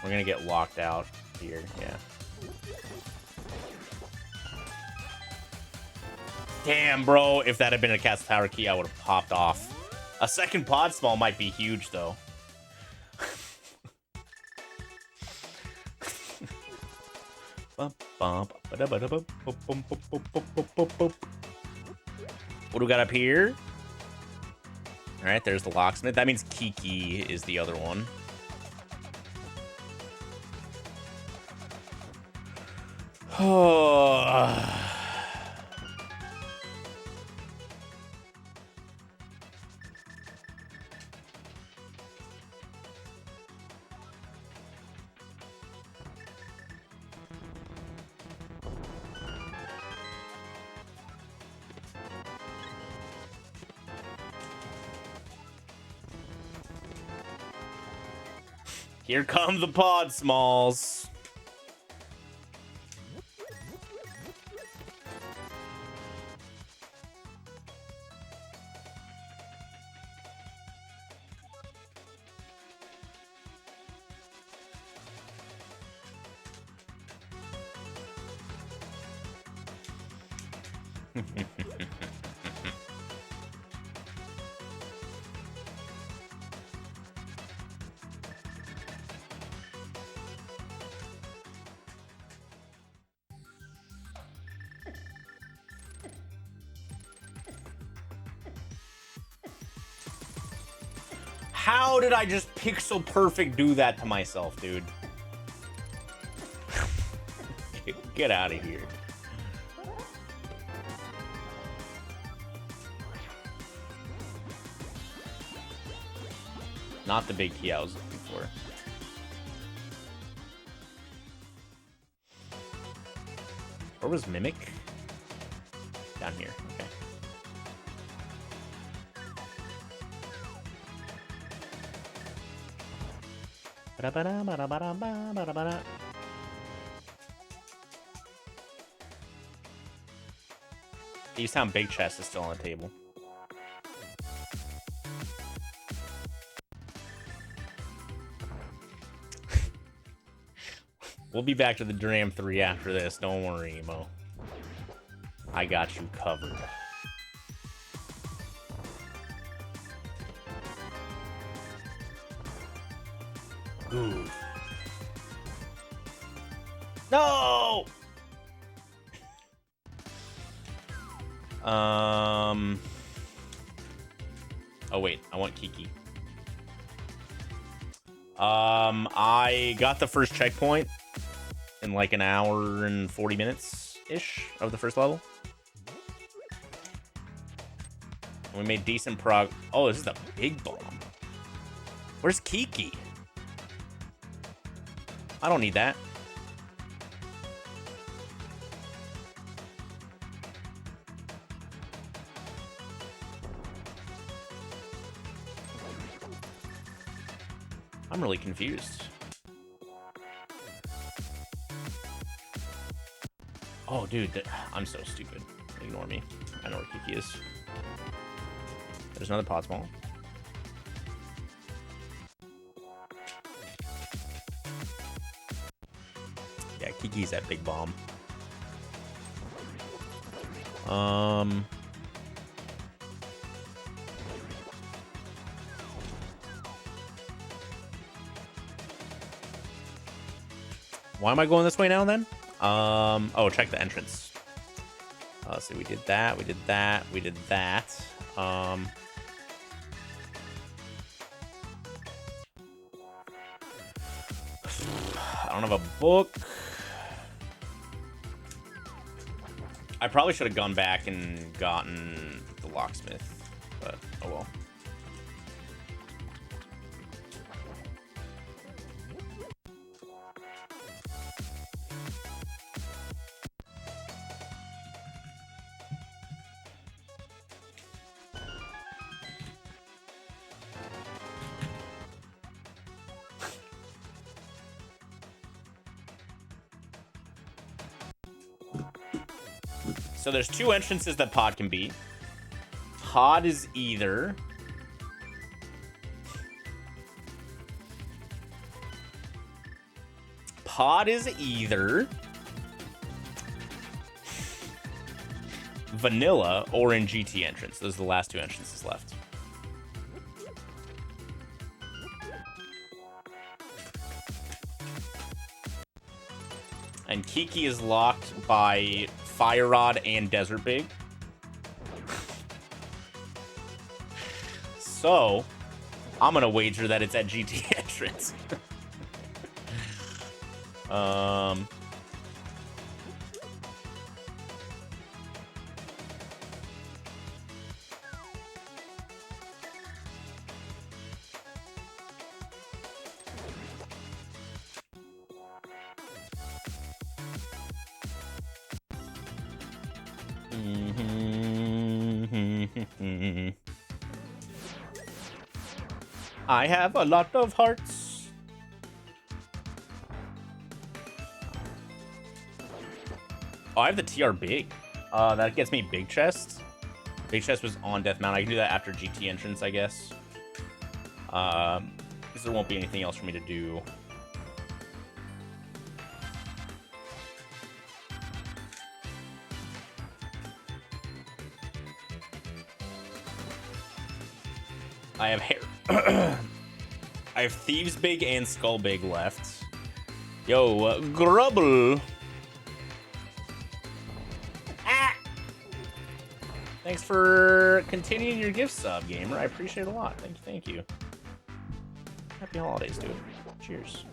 We're gonna get locked out here, yeah. Damn, bro, if that had been a cast power key, I would have popped off. A second pod small might be huge, though. What do we got up here? Alright, there's the locksmith. That means Kiki is the other one. Here come the pod smalls. How did I just pixel perfect do that to myself, dude? Get out of here. Not the big key I was looking for. Where was Mimic? Down here, okay. Easttown Big Chest is still on the table. We'll be back to the Dram 3 after this. Don't worry, Emo. I got you covered. Ooh. No! Oh, wait. I want Kiki. I got the first checkpoint in like an hour and 40 minutes-ish of the first level. And we made decent Oh, this is the big bomb. Where's Kiki? I don't need that. I'm really confused. Oh, dude, I'm so stupid. Ignore me. I know where Kiki is. There's another pot small. Yeah, Kiki's that big bomb. Why am I going this way now then? Oh, check the entrance. Let's see, we did that, we did that, we did that. I don't have a book. I probably should have gone back and gotten the locksmith, but oh well. So there's two entrances that Pod can be. Pod is either vanilla or in GT entrance. Those are the last two entrances left. And Kiki is locked by Fire Rod and Desert Big. So, I'm gonna wager that it's at GT entrance. I have a lot of hearts. Oh, I have the TR big. That gets me big chest. Big chest was on Death Mount. I can do that after GT entrance, I guess. Because there won't be anything else for me to do. I have hair. I have Thieves Big and Skull Big left. Yo, Grubble. Ah! Thanks for continuing your gift sub, gamer. I appreciate it a lot. Thank you. Happy holidays, dude. Cheers.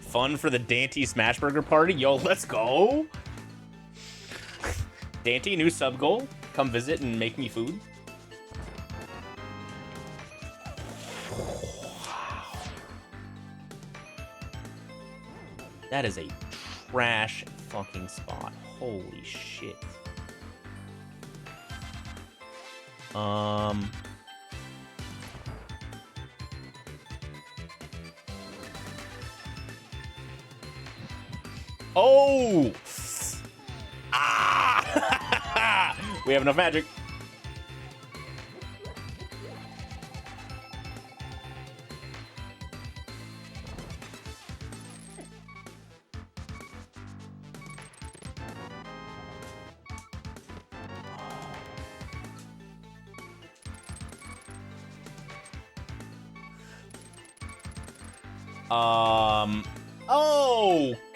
Fun for the Dante Smashburger party? Yo, let's go. Dante, new sub goal. Come visit and make me food. That is a trash fucking spot. Holy shit. Oh! Ah! We have enough magic.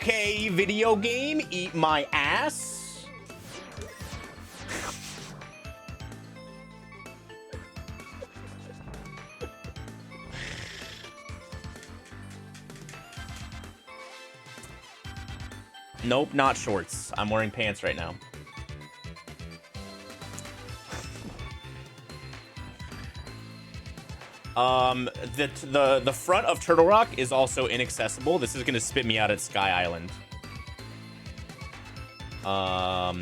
Okay, video game, eat my ass. Nope, not shorts. I'm wearing pants right now. The front of Turtle Rock is also inaccessible. This is gonna spit me out at Sky Island. I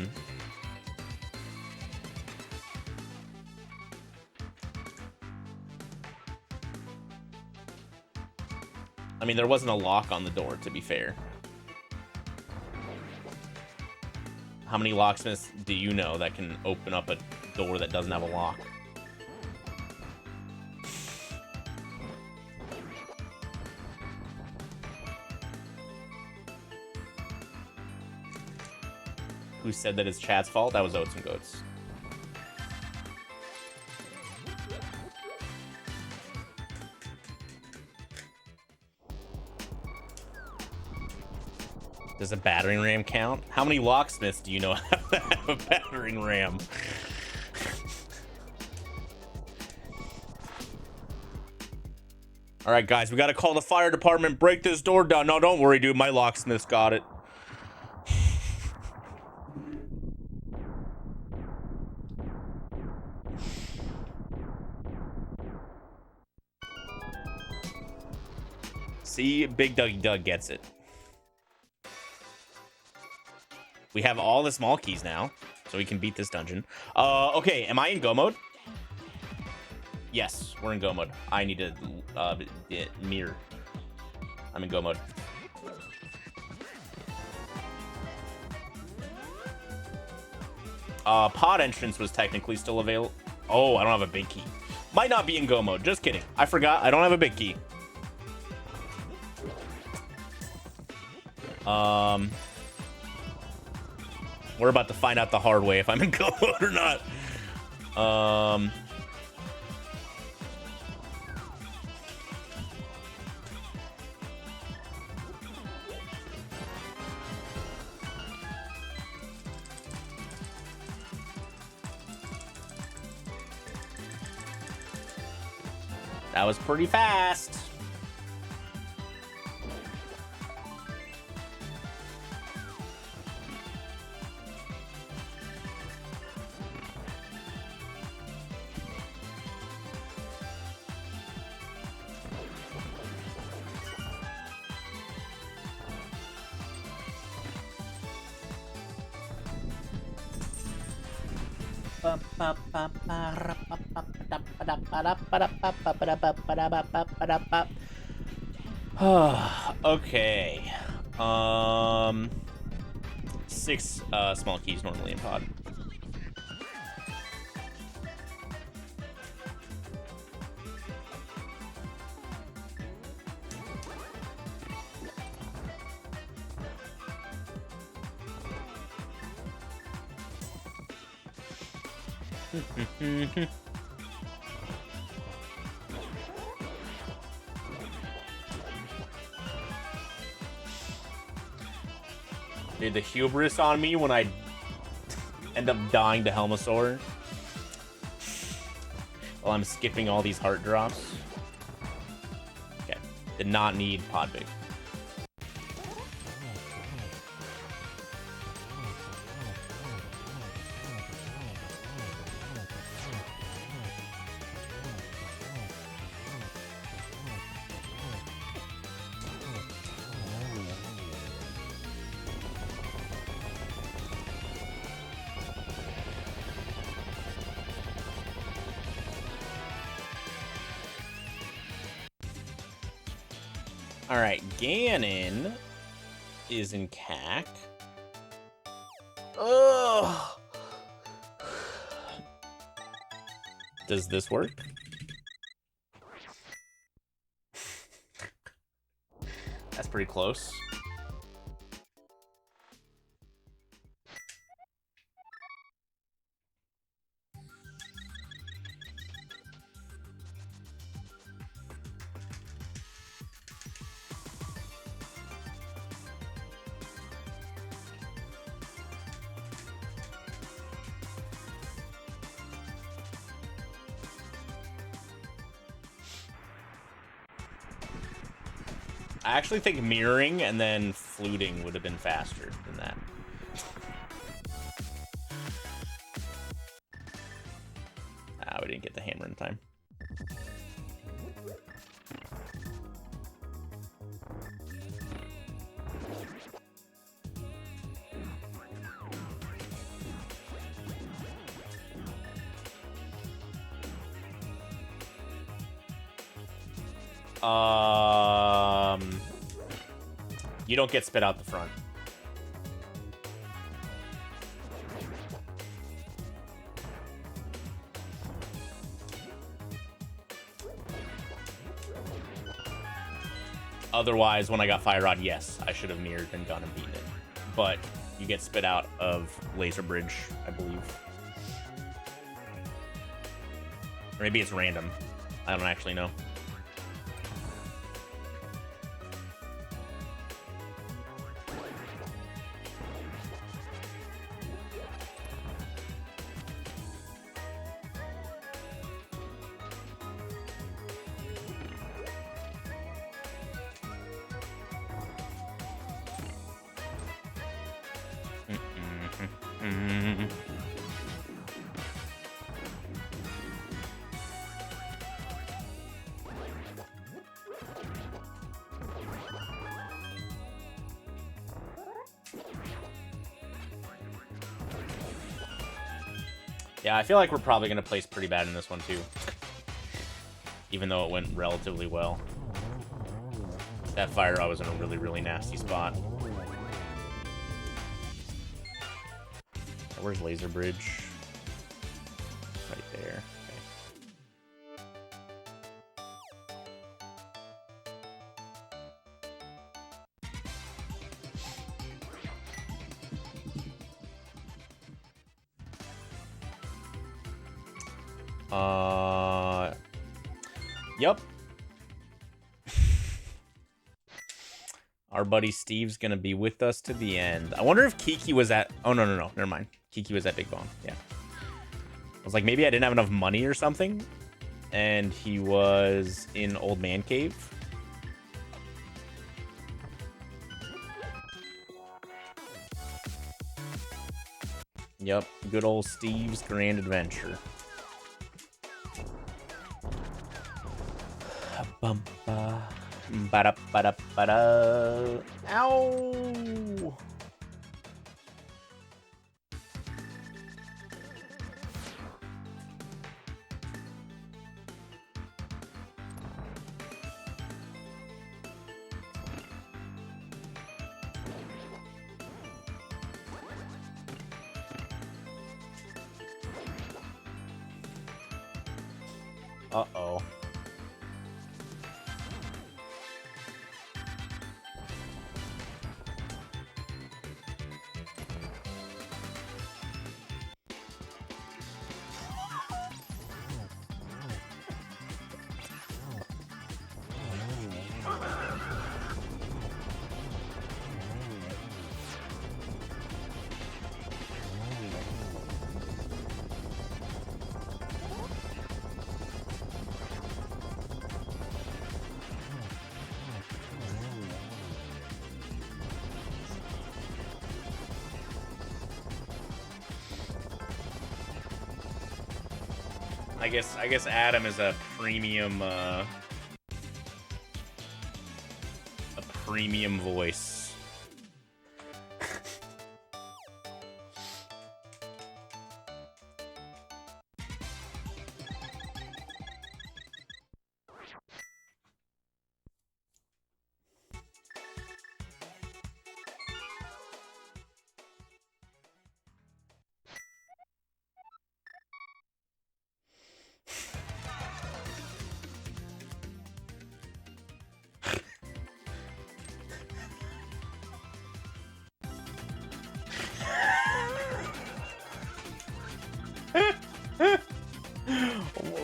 mean, there wasn't a lock on the door, to be fair. How many locksmiths do you know that can open up a door that doesn't have a lock? Who said that it's chat's fault? That was Oats and Goats. Does a battering ram count? How many locksmiths do you know have a battering ram? All right, guys, we got to call the fire department. Break this door down. No, don't worry, dude. My locksmith's got it. See, Big Dougie Doug gets it. We have all the small keys now, so we can beat this dungeon. Okay, am I in go mode? Yes, we're in go mode. I need to mirror. I'm in go mode. Pod entrance was technically still available. Oh, I don't have a big key. Might not be in go mode. Just kidding. I forgot. I don't have a big key. We're about to find out the hard way if I'm in go mode or not. That was pretty fast. Okay. 6 small keys normally in pod. Dude, the hubris on me when I end up dying to Helmasaur while I'm skipping all these heart drops. Okay, did not need pod big. All right, Ganon is in CAC. Ugh. Does this work? That's pretty close. I actually think mirroring and then fluting would have been faster than that. Ah, we didn't get the hammer in time. You don't get spit out the front. Otherwise, when I got Fire Rod, yes, I should have mirrored and gone and beaten it. But you get spit out of Laser Bridge, I believe. Or maybe it's random. I don't actually know. Yeah, I feel like we're probably going to place pretty bad in this one, too. Even though it went relatively well. That Fire Rod was in a really, really nasty spot. Where's Laser Bridge? Right there. Okay. Yep. Our buddy Steve's gonna be with us to the end. I wonder if Kiki was at... Oh, no. Never mind. Kiki was at Big Bomb. Yeah. I was like, maybe I didn't have enough money or something. And he was in Old Man Cave. Yep. Good old Steve's Grand Adventure. Bumpa. Ba-da, ba-da, ba-da. Ow! Uh-oh. I guess Adam is a premium voice.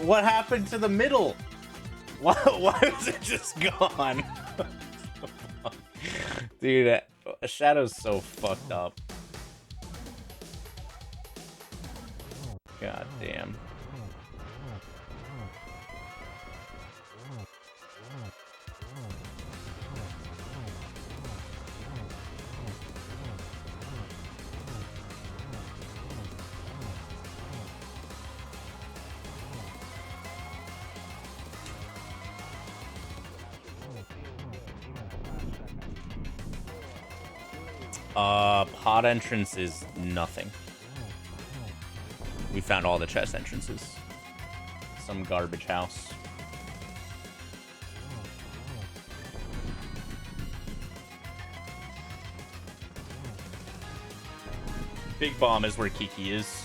What happened to the middle? Why was it just gone? Dude, Shadow's so fucked up. God damn. Pod entrance is nothing. We found all the chest entrances. Some garbage house. Big Bomb is where Kiki is.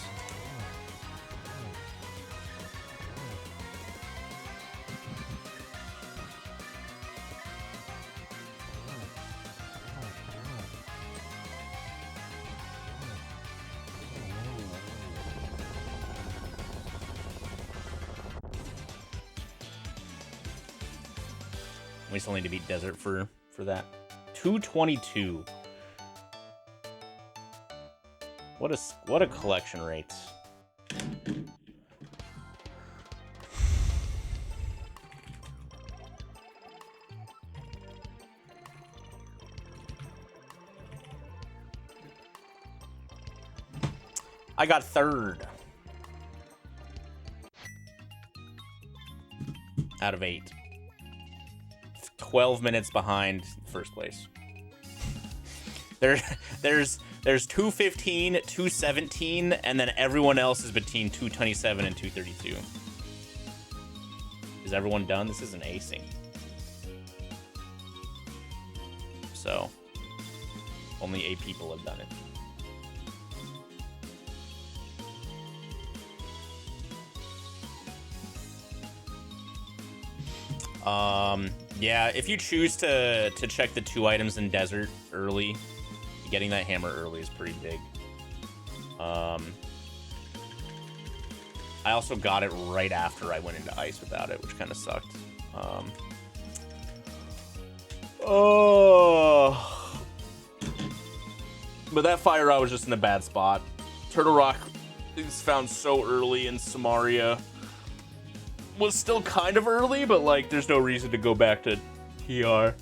We still need to beat Desert for that. 222. What a collection rate. I got third. Out of 8. 12 minutes behind first place. There's 215, 217, and then everyone else is between 227 and 232. Is everyone done? This is an async. So, only 8 people have done it. Yeah, if you choose to check the 2 items in Desert early, getting that hammer early is pretty big. I also got it right after I went into Ice without it, which kind of sucked. But that fire rod was just in a bad spot. Turtle Rock is found so early, and Samaria was still kind of early, but like there's no reason to go back to TR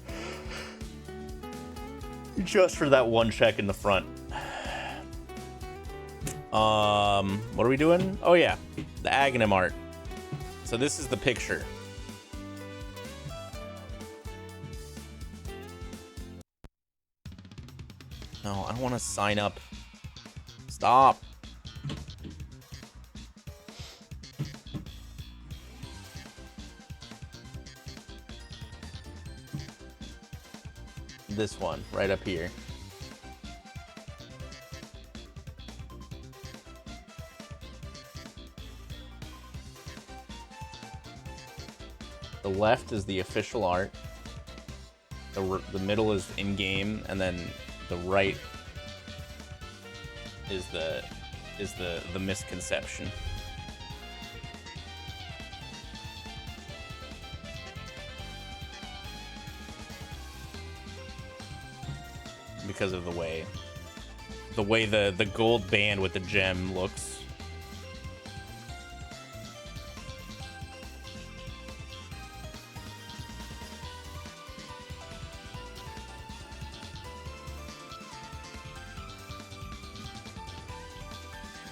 just for that one check in the front. What are we doing? Oh yeah, the Aghanim art. So this is the picture. No, I don't want to sign up. Stop. This one right up here. The left is the official art. The middle is in-game, and then the right is the misconception. Because of the way the gold band with the gem looks.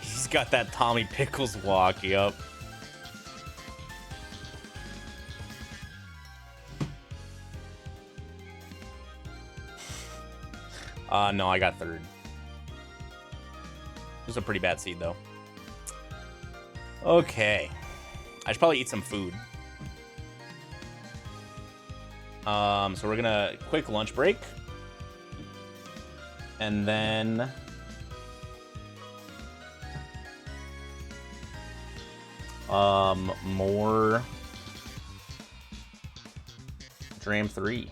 He's got that Tommy Pickles walk, yup. No, I got third. It was a pretty bad seed, though. Okay. I should probably eat some food. So we're gonna quick lunch break. And then... more... Dram 3.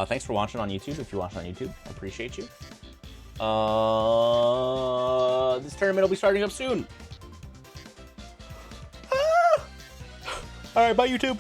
Thanks for watching on YouTube. If you're watching on YouTube, I appreciate you. This tournament will be starting up soon. All right, bye YouTube.